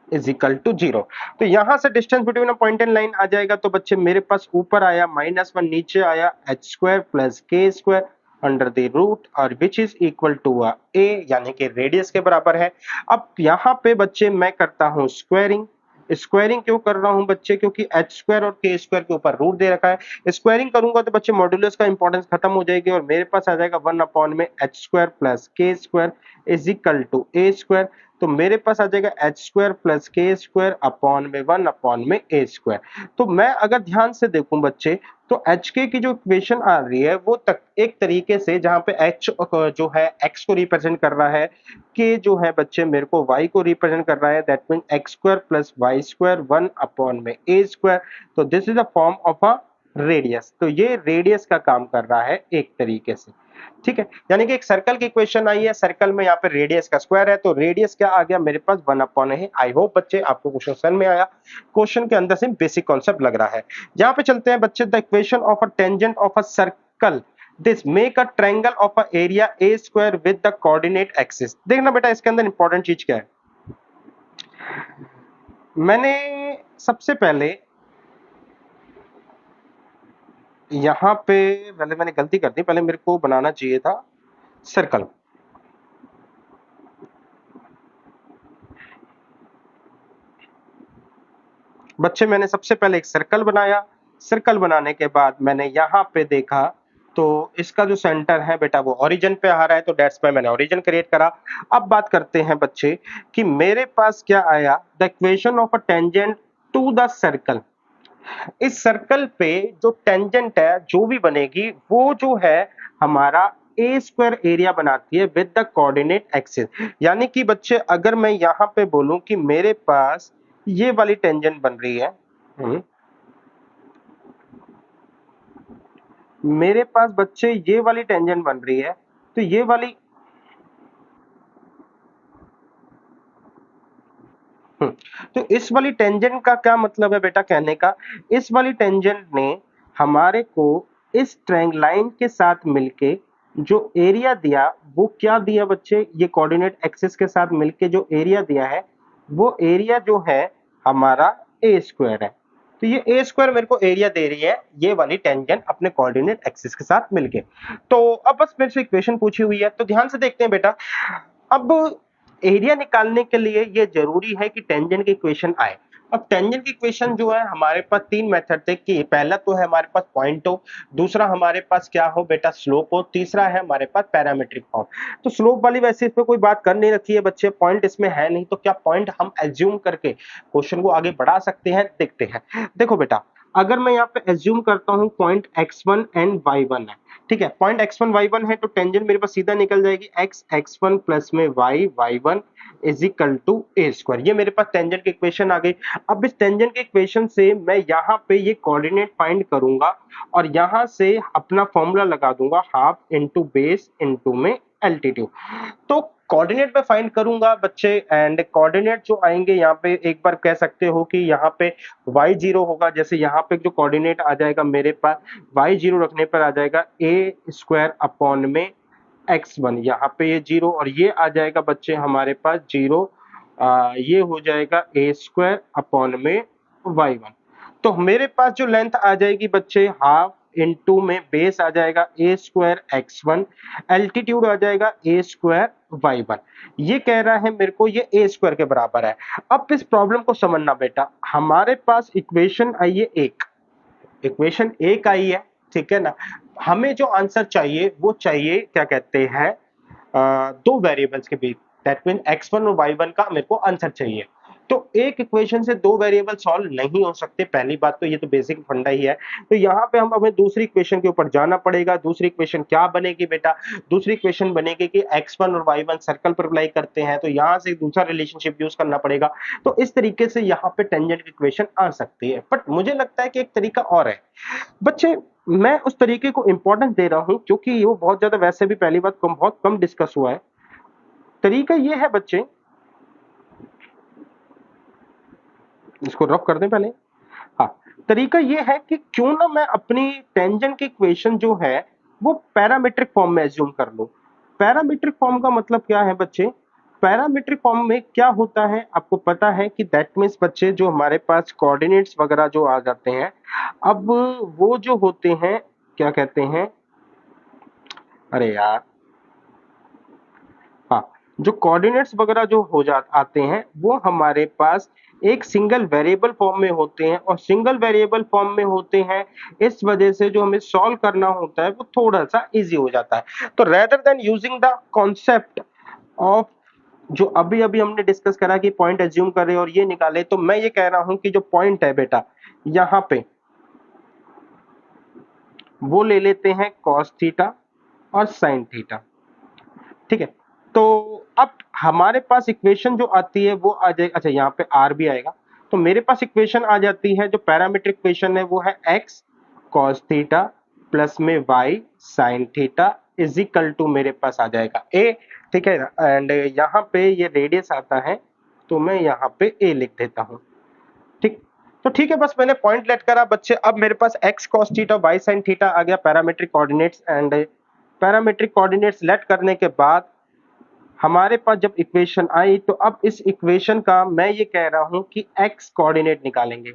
A: इज इक्वल टू 0। तो यहां से distance between a point and line आ जाएगा। तो बच्चे मेरे पास ऊपर आया -1, नीचे आया H square plus k square under the root और विच इज इक्वल टू ए, यानी कि रेडियस के बराबर है। अब यहाँ पे बच्चे मैं करता हूँ स्क्वायरिंग। स्क्वायरिंग क्यों कर रहा हूं बच्चे, क्योंकि एच स्क्वायर और के स्क्वायर के ऊपर रूट दे रखा है। स्क्वायरिंग करूंगा तो बच्चे मॉड्यूलस का इंपॉर्टेंस खत्म हो जाएगी और मेरे पास आ जाएगा 1 अपॉन में h square plus k square is equal to a square. तो मेरे पास आ जाएगा h square plus k square upon में 1 अपॉन में ए स्क्वायर। तो मैं अगर ध्यान से देखूं बच्चे, तो एच के की जो इक्वेशन आ रही है वो तक एक तरीके से, जहां पे एच जो है एक्स को रिप्रेजेंट कर रहा है, के जो है बच्चे मेरे को y को रिप्रेजेंट कर रहा है, that mean x square plus Y square 1 upon में ए स्क्वायर। तो this is a form of a radius. तो ये रेडियस का काम कर रहा है एक तरीके से। ठीक है, यानी कि एक सर्कल की इक्वेशन आई है, सर्कल में यहाँ पे रेडियस का स्क्वायर है। तो रेडियस क्या आ गया मेरे पास, 1 अपॉन है। आई होप बच्चे आपको क्वेश्चन समझ में आया। क्वेश्चन के अंदर से बेसिक कॉन्सेप्ट लग रहा है। यहाँ पे चलते हैं बच्चे, the equation of a tangent of a circle this make a triangle of a area A square with the coordinate axis. देखना बेटा इसके अंदर इंपॉर्टेंट चीज क्या है। मैंने सबसे पहले यहाँ पे पहले मैंने गलती कर दी, पहले मेरे को बनाना चाहिए था सर्कल। बच्चे मैंने सबसे पहले एक सर्कल बनाया। सर्कल बनाने के बाद मैंने यहाँ पे देखा तो इसका जो सेंटर है बेटा वो ओरिजिन पे आ रहा है, तो दैट्स व्हाई मैंने ओरिजिन क्रिएट करा। अब बात करते हैं बच्चे कि मेरे पास क्या आया, the equation of a tangent to the circle. इस सर्कल पे जो टेंजेंट है जो भी बनेगी वो जो है हमारा ए स्क्वायर एरिया बनाती है विद द कोऑर्डिनेट एक्सिस। यानी कि बच्चे अगर मैं यहाँ पे बोलूं कि मेरे पास ये वाली टेंजेंट बन रही है, मेरे पास बच्चे ये वाली टेंजेंट बन रही है, तो ये वाली तो इस वाली टेंजेंट का क्या मतलब है बेटा कहने का, इस वाली टेंजेंट ने हमारे को इस ट्रायंगल लाइन के साथ मिलके जो एरिया दिया वो क्या दिया बच्चे, ये कोऑर्डिनेट एक्सिस के साथ मिलके जो एरिया दिया है वो एरिया जो है हमारा ए स्क्वायर है। तो ये ए स्क्वायर मेरे को एरिया दे रही है ये वाली टेंजेंट अपने कोऑर्डिनेट एक्सिस के साथ मिलके। तो अब बस मेरे से इक्वेशन पूछी हुई है, तो ध्यान से देखते हैं बेटा। अब एरिया निकालने के लिए ये जरूरी है कि टेंजेंट की इक्वेशन आए। अब टेंजेंट की इक्वेशन जो है हमारे पास तीन मेथड थे कि पहला तो है हमारे पास पॉइंट हो, दूसरा हमारे पास क्या हो बेटा स्लोप हो, तीसरा है हमारे पास पैरामीट्रिक फॉर्म। तो स्लोप वाली वैसे इस पे कोई बात कर नहीं रखी है बच्चे, पॉइंट इसमें है नहीं, तो क्या पॉइंट हम एज्यूम करके क्वेश्चन को आगे बढ़ा सकते हैं, देखते हैं। देखो बेटा अगर मैं यहाँ पे एज्यूम करता हूँ पॉइंट x1 एंड y1 है, ठीक है, पॉइंट x1 y1 है, तो टेंजेंट मेरे पास सीधा निकल जाएगी x x1 प्लस में y y1 is equal to a square. ये मेरे पास टेंजेंट की इक्वेशन आ गई। अब इस टेंजेंट की इक्वेशन से मैं यहाँ पे ये कोऑर्डिनेट फाइंड करूंगा और यहाँ से अपना फॉर्मूला लगा दूंगा हाफ इंटू बेस इंटू में एल्टीट्यूड। तो कोऑर्डिनेट में फाइंड करूंगा बच्चे, एंड कोऑर्डिनेट जो आएंगे यहाँ पे एक बार कह सकते हो कि यहाँ पे y0 होगा, जैसे यहाँ पे जो कोऑर्डिनेट आ जाएगा मेरे पास y0 रखने पर आ जाएगा ए स्क्वायर अपॉन में x1, यहाँ पे ये जीरो और ये आ जाएगा बच्चे हमारे पास जीरो, ये हो जाएगा ए स्क्वायर अपॉन में y1। तो मेरे पास जो लेंथ आ जाएगी बच्चे हाफ इंटू में बेस आ जाएगा ए स्क्वायर x1, एल्टीट्यूड आ जाएगा ए स्क्वायर y1। ये कह रहा है मेरे को ये ए स्क्वायर के बराबर है। अब इस प्रॉब्लम को समझना बेटा, हमारे पास इक्वेशन आई है एक, इक्वेशन एक आई है, ठीक है ना। हमें जो आंसर चाहिए वो चाहिए क्या कहते हैं दो वेरिएबल्स के बीच, दैट मीन x1 और y1 का मेरे को आंसर चाहिए। तो एक इक्वेशन से दो वेरिएबल सॉल्व नहीं हो सकते, पहली बात तो ये तो बेसिक फंडा ही है। तो यहाँ पे हम हमें दूसरी इक्वेशन के ऊपर जाना पड़ेगा। दूसरी इक्वेशन क्या बनेगी बेटा, दूसरी इक्वेशन बनेगी कि x1 और y1 सर्कल पर अप्लाई करते हैं, तो यहाँ से दूसरा रिलेशनशिप यूज करना पड़ेगा। तो इस तरीके से यहाँ पे टेंजेंट की इक्वेशन आ सकती है, बट मुझे लगता है कि एक तरीका और है बच्चे। मैं उस तरीके को इंपॉर्टेंस दे रहा हूं क्योंकि वो बहुत ज्यादा वैसे भी पहली बात बहुत कम डिस्कस हुआ है। तरीका ये है बच्चे, इसको रफ कर दें पहले। हाँ, तरीका ये है कि क्यों ना मैं अपनी टेंजेंट की इक्वेशन जो है वो पैरामीट्रिक फॉर्म में एज्यूम कर लूं। पैरामीट्रिक फॉर्म का मतलब क्या है बच्चे, पैरामीट्रिक फॉर्म में क्या होता है आपको पता है कि दैट मीन्स बच्चे जो हमारे पास कोऑर्डिनेट्स वगैरह जो आ जाते हैं, अब वो जो होते हैं क्या कहते हैं, अरे यार, हाँ, जो कोऑर्डिनेट्स वगैरह जो हो जा आते हैं वो हमारे पास एक सिंगल वेरिएबल फॉर्म में होते हैं, और सिंगल वेरिएबल फॉर्म में होते हैं इस वजह से जो हमें सॉल्व करना होता है वो थोड़ा सा इजी हो जाता है। तो rather than using the concept of जो अभी अभी हमने डिस्कस करा कि पॉइंट एज्यूम करे और ये निकाले, तो मैं ये कह रहा हूं कि जो पॉइंट है बेटा यहाँ पे वो ले लेते हैं कॉस थीटा और साइन थीटा, ठीक है। तो अब हमारे पास इक्वेशन जो आती है वो आ जाएगी, अच्छा यहाँ पे आर भी आएगा, तो मेरे पास इक्वेशन आ जाती है जो पैरामीट्रिक इक्वेशन है वो है एक्स कॉस थीटा प्लस में y sine theta is equal to मेरे पास आ जाएगा ए, ठीक है ना। एंड यहाँ पे ये रेडियस आता है तो मैं यहाँ पे ए लिख देता हूँ, ठीक। तो ठीक है, बस मैंने पॉइंट लेट करा बच्चे। अब मेरे पास x cos theta y sin theta आ गया parametric coordinates, and parametric coordinates let करने के बाद हमारे पास जब इक्वेशन आई, तो अब इस इक्वेशन का मैं ये कह रहा हूं कि x कोऑर्डिनेट निकालेंगे।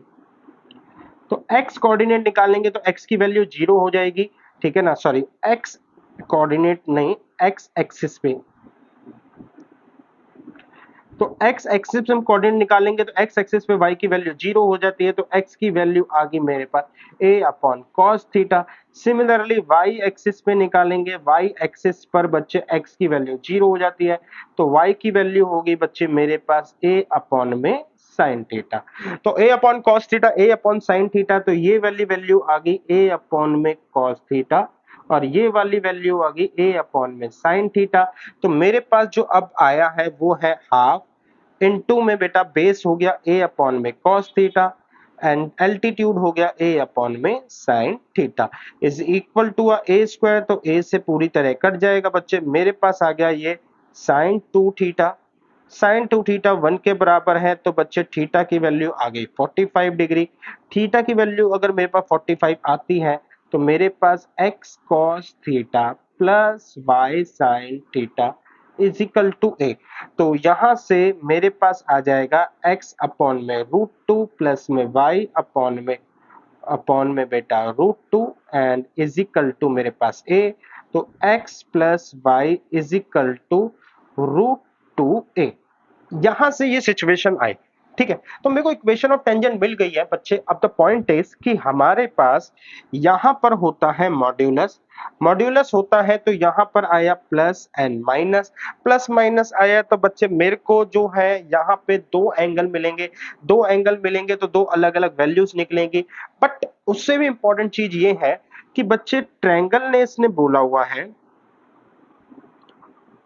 A: तो x कोऑर्डिनेट निकालेंगे तो x की वैल्यू 0 हो जाएगी, ठीक है ना, सॉरी x कोऑर्डिनेट नहीं, x एक्सिस पे तो x एक्सिस पे हम कोऑर्डिनेट निकालेंगे तो x एक्सिस पे y की वैल्यू 0 हो जाती है, तो x की वैल्यू आ गई मेरे पास a upon cos theta. Similarly y axis पे निकालेंगे, y एक्सिस पर बच्चे x की वैल्यू 0 हो जाती है, तो y की वैल्यू होगी बच्चे मेरे पास a अपॉन में sin थीटा। तो a upon cos theta, a upon sin theta, तो ये वाली वैल्यू आ गई a अपॉन में cos थीटा और ये वाली वैल्यू आ गई a अपॉन में sin थीटा। तो मेरे पास जो अब आया है वो है हाफ इनटू में बेटा बेस हो गया a अपॉन में cos थीटा एंड एल्टीट्यूड हो गया a अपॉन में sin theta is equal to a square. तो a से पूरी तरह कट जाएगा बच्चे, मेरे पास आ गया ये sin 2 थीटा। sin 2 थीटा 1 के बराबर है, तो बच्चे थीटा की वैल्यू आ गई 45 डिग्री। थीटा की वैल्यू अगर मेरे पास 45 आती है तो मेरे पास x cos theta plus y sin theta is equal to a। तो यहां से मेरे पास आ जाएगा x अपॉन में √2 प्लस में y अपॉन में बेटा √2 एंड इज इक्वल टू मेरे पास a। तो x plus y is equal to √2a। यहां से ये सिचुएशन आई, ठीक है। तो मेरे को इक्वेशन ऑफ टेंजेंट मिल गई है बच्चे। अब द पॉइंट इज कि हमारे पास यहां पर होता है मॉड्यूलस, मॉड्यूलस होता है तो यहां पर आया plus and minus, plus minus आया तो बच्चे मेरे को जो है यहां पे दो एंगल मिलेंगे, दो एंगल मिलेंगे तो दो अलग अलग वैल्यूज निकलेंगी। बट उससे भी इंपॉर्टेंट चीज ये है कि बच्चे ट्रायंगल ने इसने बोला हुआ है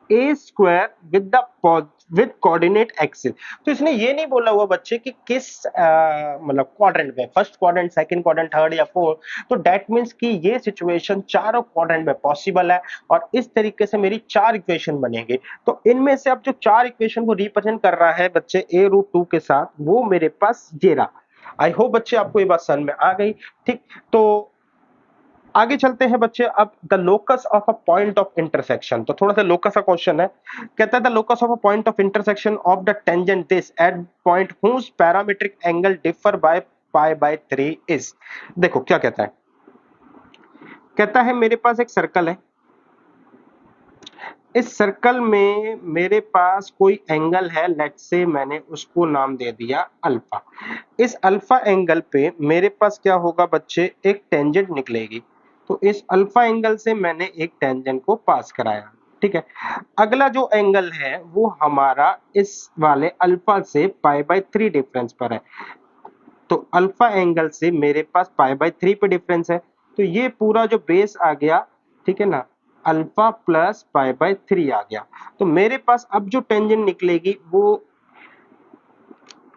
A: ए स्क्वायर विद कोऑर्डिनेट एक्सिस। तो इसने ये नहीं बोला हुआ बच्चे कि किस मतलब क्वाड्रेंट में, first quadrant, second quadrant, third या फोर्थ। तो दैट मींस कि ये सिचुएशन चारों क्वाड्रेंट में पॉसिबल है और इस तरीके से मेरी चार इक्वेशन बनेंगे। तो इनमें से अब जो चार इक्वेशन को रिप्रेजेंट कर रहा है बच्चे a√2 के साथ, वो मेरे पास ये रहा। आई होप बच्चे आपको ये बात समझ में आ गई, ठीक। तो आगे चलते हैं बच्चे। अब the locus of a point of intersection, तो थोड़ा सा लोकस का क्वेश्चन है। कहता है the locus of a point of intersection of the tangent this at point whose parametric angle differ by pi by 3 is. देखो क्या कहता है, कहता है मेरे पास एक सर्कल है, इस सर्कल में मेरे पास कोई एंगल है, लेट्स से मैंने उसको नाम दे दिया अल्फा। इस अल्फा एंगल पे मेरे पास क्या होगा बच्चे, एक टेंजेंट निकलेगी। तो इस अल्फा एंगल से मैंने एक टेंजेंट को पास कराया, ठीक है। अगला जो एंगल है वो हमारा इस वाले अल्फा से पाई बाय 3 डिफरेंस पर है। तो अल्फा एंगल से मेरे पास पाई बाय 3 पे डिफरेंस है, तो ये पूरा जो बेस आ गया, ठीक है ना, अल्फा प्लस पाई बाय 3 आ गया। तो मेरे पास अब जो टेंजेंट निकलेगी वो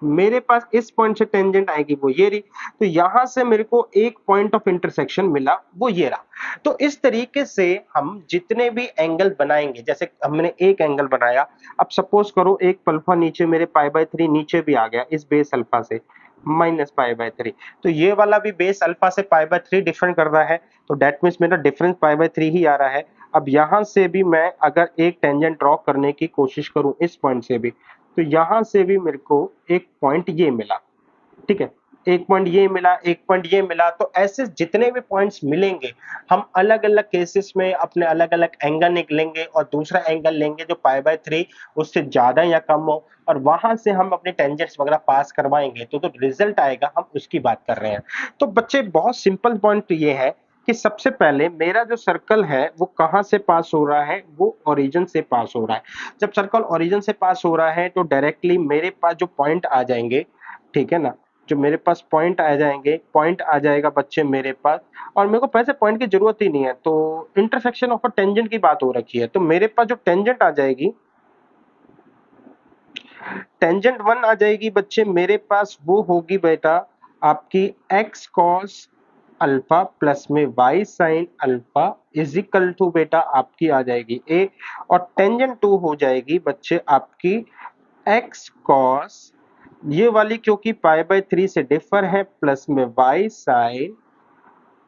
A: मेरे पास इस पॉइंट से टेंजेंट आएगी वो ये रही। तो यहां से मेरे को एक पॉइंट ऑफ इंटरसेक्शन मिला, वो ये रहा। तो इस तरीके से हम जितने भी एंगल बनाएंगे, जैसे हमने एक एंगल बनाया, अब सपोज करो एक अल्फा नीचे मेरे पाई बाय 3 नीचे भी आ गया इस बेस अल्फा से माइनस पाई बाय 3, तो ये वाला भी बेस अल्फा से पाई बाय 3 डिफरेंट कर रहा है, तो दैट मीन्स मेरा डिफरेंस पाई बाय 3 ही आ रहा है। अब यहां से भी मैं अगर एक टेंजेंट ड्रॉ करने की कोशिश करूं इस पॉइंट से भी, तो यहां से भी मेरे को एक पॉइंट ये मिला, ठीक है। एक पॉइंट ये मिला, एक पॉइंट ये मिला, तो ऐसे जितने भी पॉइंट्स मिलेंगे हम अलग अलग केसेस में अपने अलग अलग एंगल निकलेंगे और दूसरा एंगल लेंगे जो पाई बाय 3 उससे ज्यादा या कम हो, और वहां से हम अपने टेंजेंट्स वगैरह पास करवाएंगे, तो रिजल्ट आएगा, हम उसकी बात कर रहे हैं। तो बच्चे बहुत सिंपल पॉइंट ये है कि सबसे पहले मेरा जो सर्कल है वो कहां से पास हो रहा है, वो ओरिजिन से पास हो रहा है। जब सर्कल ओरिजिन से पास हो रहा है तो डायरेक्टली मेरे पास जो पॉइंट आ जाएंगे, ठीक है ना, जो मेरे पास पॉइंट आ जाएंगे, पॉइंट आ जाएगा बच्चे मेरे पास, और मेरे को पैसे पॉइंट की जरूरत ही नहीं है, तो इंटरसेक्शन ऑफ अ टेंजेंट की बात हो रखी है। तो मेरे पास जो टेंजेंट आ जाएगी, टेंजेंट 1 आ जाएगी बच्चे मेरे पास, वो होगी बेटा आपकी x cos अल्फा प्लस में y sin alpha is equal to बेटा आपकी आ जाएगी a, और टेंजेंट 2 हो जाएगी बच्चे आपकी x cos, ये वाली क्योंकि पाई बाय 3 से डिफर है, प्लस में y sin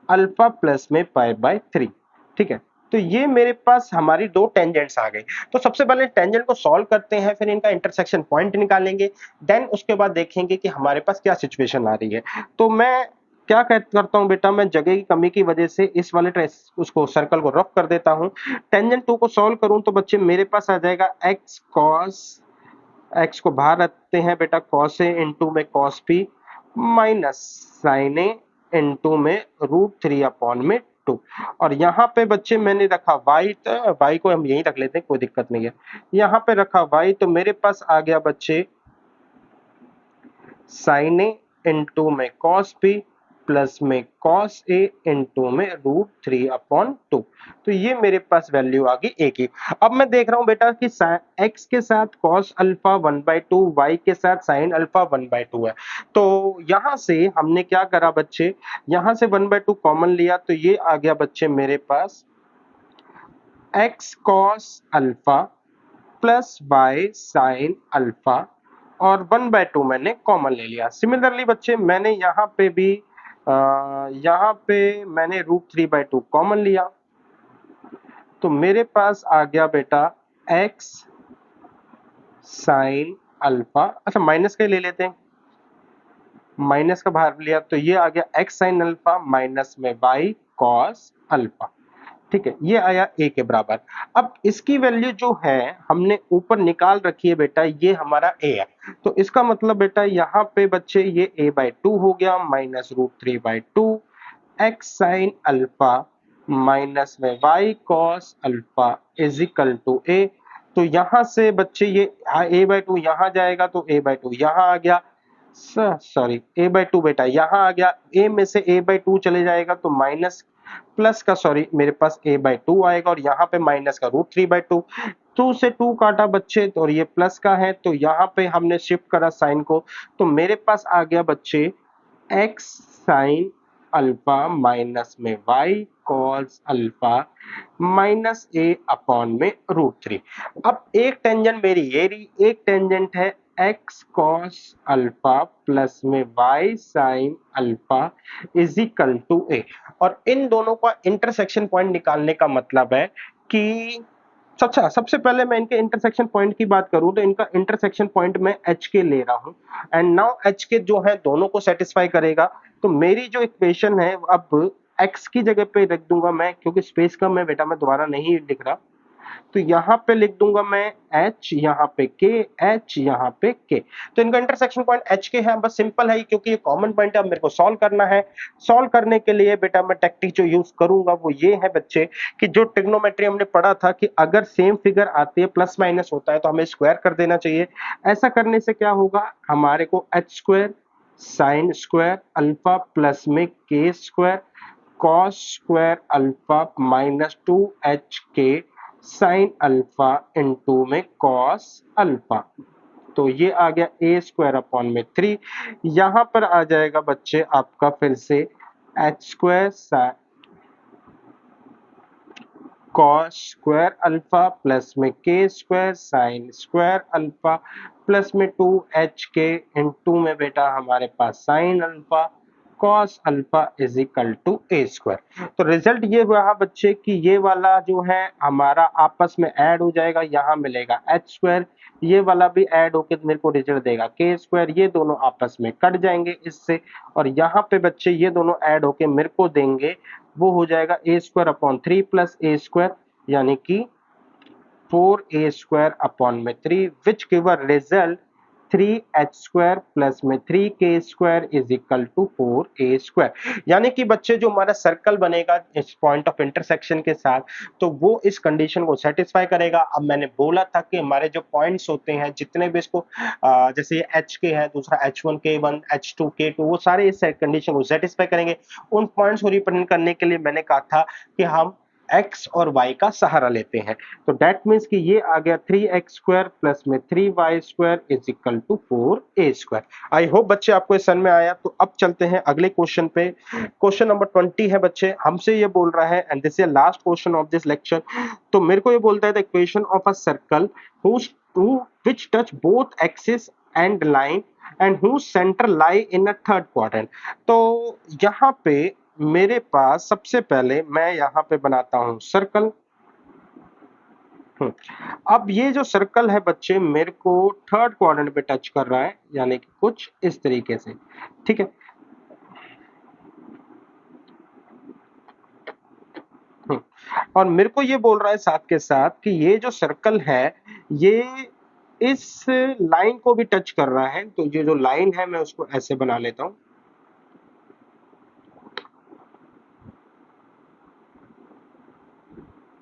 A: अल्फा प्लस में पाई बाय 3, ठीक है। तो ये मेरे पास हमारी दो टेंजेंट्स आ गई। तो सबसे पहले टेंजेंट को सॉल्व करते हैं, फिर इनका इंटरसेक्शन पॉइंट निकालेंगे, देन उसके बाद देखेंगे कि हमारे पास क्या सिचुएशन आ रही है। तो मैं क्या करता हूं बेटा, मैं जगह की कमी की वजह से इस वाले ट्रेस उसको सर्कल को रफ कर देता हूं। टेंजेंट 2 को सॉल्व करूं तो बच्चे मेरे पास आ जाएगा x cos एक्स को बाहर रखते हैं बेटा, कॉस ए इंटू में कॉस पी माइनस साइन ए इंटू में √3/2। और यहाँ पे बच्चे मैंने रखा वाई, तो वाई को हम यहीं रख लेते हैं, कोई दिक्कत नहीं है। यहाँ पे रखा वाई, तो मेरे पास आ गया बच्चे साइन ए इंटू में कॉस पी प्लस में कॉस ए इंटू में √3/2। तो ये मेरे पास वैल्यू आ गई ए की। अब मैं देख रहा हूं बेटा कि एक्स के साथ कॉस अल्फा 1/2, वाई के साथ साइन अल्फा 1/2 है। तो यहां से हमने क्या करा बच्चे, यहां से 1/2 कॉमन लिया, तो ये आ गया बच्चे मेरे पास x cos alpha plus y sine alpha, और 1/2 मैंने कॉमन ले लिया। सिमिलरली बच्चे मैंने यहाँ पे भी यहाँ पे मैंने √3/2 कॉमन लिया, तो मेरे पास आ गया बेटा x साइन अल्फा, अच्छा माइनस का ले लेते हैं, माइनस का बाहर लिया, तो ये आ गया x साइन अल्फा माइनस में y कॉस अल्फा। ठीक है, ये आया a के बराबर। अब इसकी वैल्यू जो है हमने ऊपर निकाल रखी है बेटा, ये हमारा a है, तो इसका मतलब बेटा यहाँ पे बच्चे ये a/2 हो गया minus √3/2 x sine alpha minus में y cos alpha is equal to a। तो यहां से बच्चे ये a/2 यहां जाएगा, तो a/2 यहां आ गया, सॉरी a/2 बेटा यहां आ गया, a में से a/2 चले जाएगा, तो माइनस प्लस का, सॉरी मेरे पास a/2 आएगा, और यहाँ पे माइनस का √3/2, 2 से 2 काटा बच्चे, तो और ये प्लस का है, तो यहाँ पे हमने शिफ्ट करा साइन को, तो मेरे पास आ गया बच्चे x साइन अल्फा माइनस में y cos alpha minus a/√3। अब एक टेंजेंट मेरी ये रही, एक टेंजेंट है x कॉस अल्फा प्लस में y sine alpha is equal to a, और इन दोनों का इंटरसेक्शन पॉइंट निकालने का मतलब है कि, अच्छा सबसे पहले मैं इनके इंटरसेक्शन पॉइंट की बात करूं, तो इनका इंटरसेक्शन पॉइंट मैं एच के ले रहा हूं, एंड नाउ एच के जो है दोनों को सेटिस्फाई करेगा, तो मेरी जो इक्वेशन है अब एक्स की जगह पे रख दूंगा मैं, क्योंकि स्पेस कम है बेटा, मैं दोबारा नहीं लिख रहा, तो यहाँ पे लिख दूंगा मैं H, यहाँ पे K, H यहाँ पे K। तो इनका इंटरसेक्शन पॉइंट H के है, बस सिंपल है क्योंकि ये कॉमन पॉइंट है, अब मेरे को सॉल्व करना है। सॉल्व करने के लिए बेटा मैं टेक्निक जो यूज करूंगा वो ये है बच्चे, कि जो ट्रिग्नोमेट्री हमने पढ़ा था कि अगर सेम फिगर आती है प्लस माइनस होता है तो हमें स्क्वायर कर देना चाहिए। ऐसा करने से क्या होगा, हमारे को h square sine square alpha plus में k square cos square alpha minus 2h sine alpha into में कॉस अल्फा, तो ये आ गया a² / 3। यहां पर आ जाएगा बच्चे आपका फिर से h² cos square alpha plus में k² sine square alpha plus में 2h इंटू में बेटा हमारे पास sine alpha cos alpha is equal to a²। तो रिजल्ट ये हुआ बच्चे कि ये वाला जो है हमारा आपस में ऐड हो जाएगा, यहाँ मिलेगा h², ये वाला भी ऐड होकर मेरे को रिजल्ट देगा k², ये दोनों आपस में कट जाएंगे इससे, और यहाँ पे बच्चे ये दोनों ऐड होके मेरे को देंगे, वो हो जाएगा a² / 3 प्लस a², यानी कि 4a² / 3 which give a result 3h² plus में 3k² is equal to 4a²। यानी कि बच्चे जो हमारा सर्कल बनेगा इस पॉइंट ऑफ इंटरसेक्शन के साथ, तो वो इस कंडीशन को सेटिस्फाई करेगा। अब मैंने बोला था कि हमारे जो पॉइंट्स होते हैं जितने भी इसको जैसे ये h के है, दूसरा h1 k1 h2 k2, वो सारे इस कंडीशन को सेटिस्फाई करेंगे। उन पॉइंट्स को रिप्रेजेंट करने के लिए मैंने कहा था कि हम x और y का सहारा लेते हैं, तो दैट मीन्स कि ये आ गया 3x² प्लस में 3y² is equal to 4a²। I hope बच्चे आपको ये समझ में आया। तो अब चलते हैं अगले क्वेश्चन पे। क्वेश्चन नंबर 20 है बच्चे, हमसे ये बोल रहा है, and this is last question of this lecture. तो मेरे को ये बोलता है the equation of a circle which touch both axis and line and whose center lie in a third quadrant। तो यहाँ पे मेरे पास सबसे पहले मैं यहाँ पे बनाता हूं सर्कल। अब ये जो सर्कल है बच्चे मेरे को थर्ड क्वाड्रेंट पे टच कर रहा है, यानी कि कुछ इस तरीके से, ठीक है। और मेरे को ये बोल रहा है साथ के साथ कि ये जो सर्कल है ये इस लाइन को भी टच कर रहा है, तो ये जो लाइन है मैं उसको ऐसे बना लेता हूं।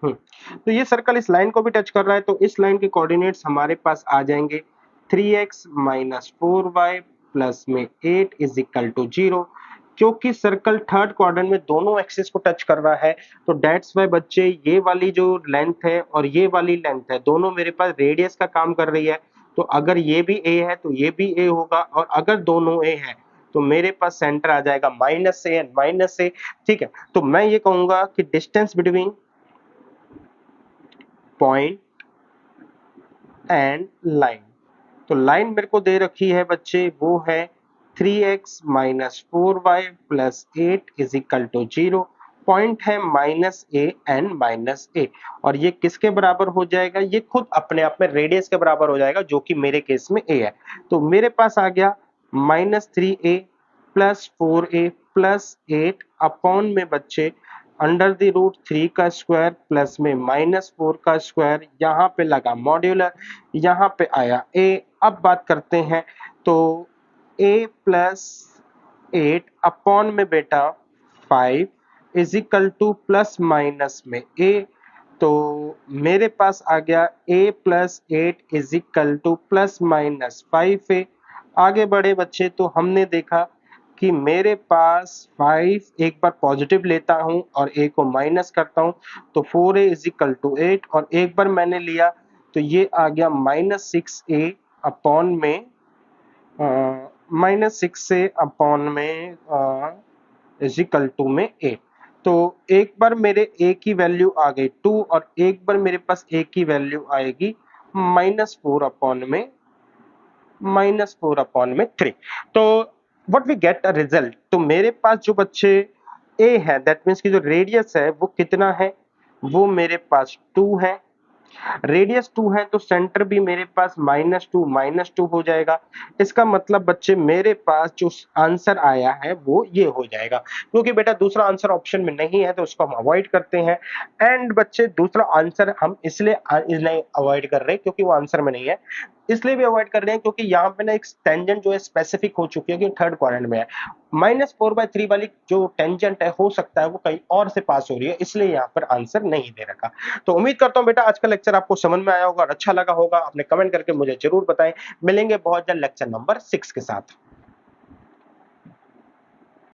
A: तो ये सर्कल इस लाइन को भी टच कर रहा है, तो इस लाइन के कोऑर्डिनेट्स हमारे पास आ जाएंगे 3x माइनस 4y प्लस में 8 इज इक्वल टू 0। क्योंकि सर्कल थर्ड क्वाड्रेंट में दोनों एक्सिस को टच कर रहा है, तो डेट्स वाई बच्चे ये वाली जो लेंथ है और ये वाली लेंथ है दोनों मेरे पास रेडियस का काम कर रही है। तो अगर ये भी a है तो ये भी a होगा, और अगर दोनों a है तो मेरे पास सेंटर आ जाएगा minus a and minus a. ठीक है, तो मैं ये कहूंगा कि distance between point and line, तो लाइन मेरे को दे रखी है बच्चे वो है 3x minus 4y plus 8 is equal to 0। Point है minus a and minus a, और ये किसके बराबर हो जाएगा, ये खुद अपने आप में रेडियस के बराबर हो जाएगा जो कि मेरे केस में ए है। तो मेरे पास आ गया minus 3a plus 4a plus 8 upon में बच्चे अंडर द रूट 3 का स्क्वायर प्लस में माइनस 4 का स्क्वायर, यहाँ पे लगा मॉड्यूलर, यहाँ पे आया a। अब बात करते हैं, तो a प्लस 8 अपॉन में बेटा 5 is equal to plus minus में a। तो मेरे पास आ गया a plus 8 is equal to plus minus 5a। आगे बढ़े बच्चे, तो हमने देखा कि मेरे पास 5 एक बार पॉजिटिव लेता हूं और a को माइनस करता हूं, तो 4a इज इक्वल टू 8, और एक बार मैंने लिया तो ये आ गया माइनस 6a अपॉन में माइनस 6 से अपॉन में इज इक्वल टू में a। तो एक बार मेरे a की वैल्यू आ गई 2, और एक बार मेरे पास a की वैल्यू आएगी -4/3। तो what we get a result, तो मेरे पास जो बच्चे a है दैट मीन्स की जो रेडियस है वो कितना है, वो मेरे पास 2 है। रेडियस 2 है तो सेंटर भी मेरे पास -2 हो जाएगा। इसका मतलब बच्चे मेरे पास जो आंसर आया है वो ये हो जाएगा, क्योंकि बेटा दूसरा आंसर ऑप्शन में नहीं है तो उसको हम अवॉइड करते हैं। एंड बच्चे दूसरा आंसर हम इसलिए नहीं अवॉइड कर रहे क्योंकि वो आंसर में नहीं है, इसलिए भी अवॉइड कर रहे हैं क्योंकि यहाँ पे ना एक टेंजेंट जो है स्पेसिफिक हो चुकी है कि थर्ड क्वाड्रेंट में है। -4/3 वाली जो टेंजेंट है हो सकता है वो कहीं और से पास हो रही है, इसलिए यहाँ पर आंसर नहीं दे रखा। तो उम्मीद करता हूँ बेटा आज का लेक्चर आपको समझ में आया होगा और अच्छा लगा होगा। आपने कमेंट करके मुझे जरूर बताएं। मिलेंगे बहुत जल्द लेक्चर नंबर 6 के साथ।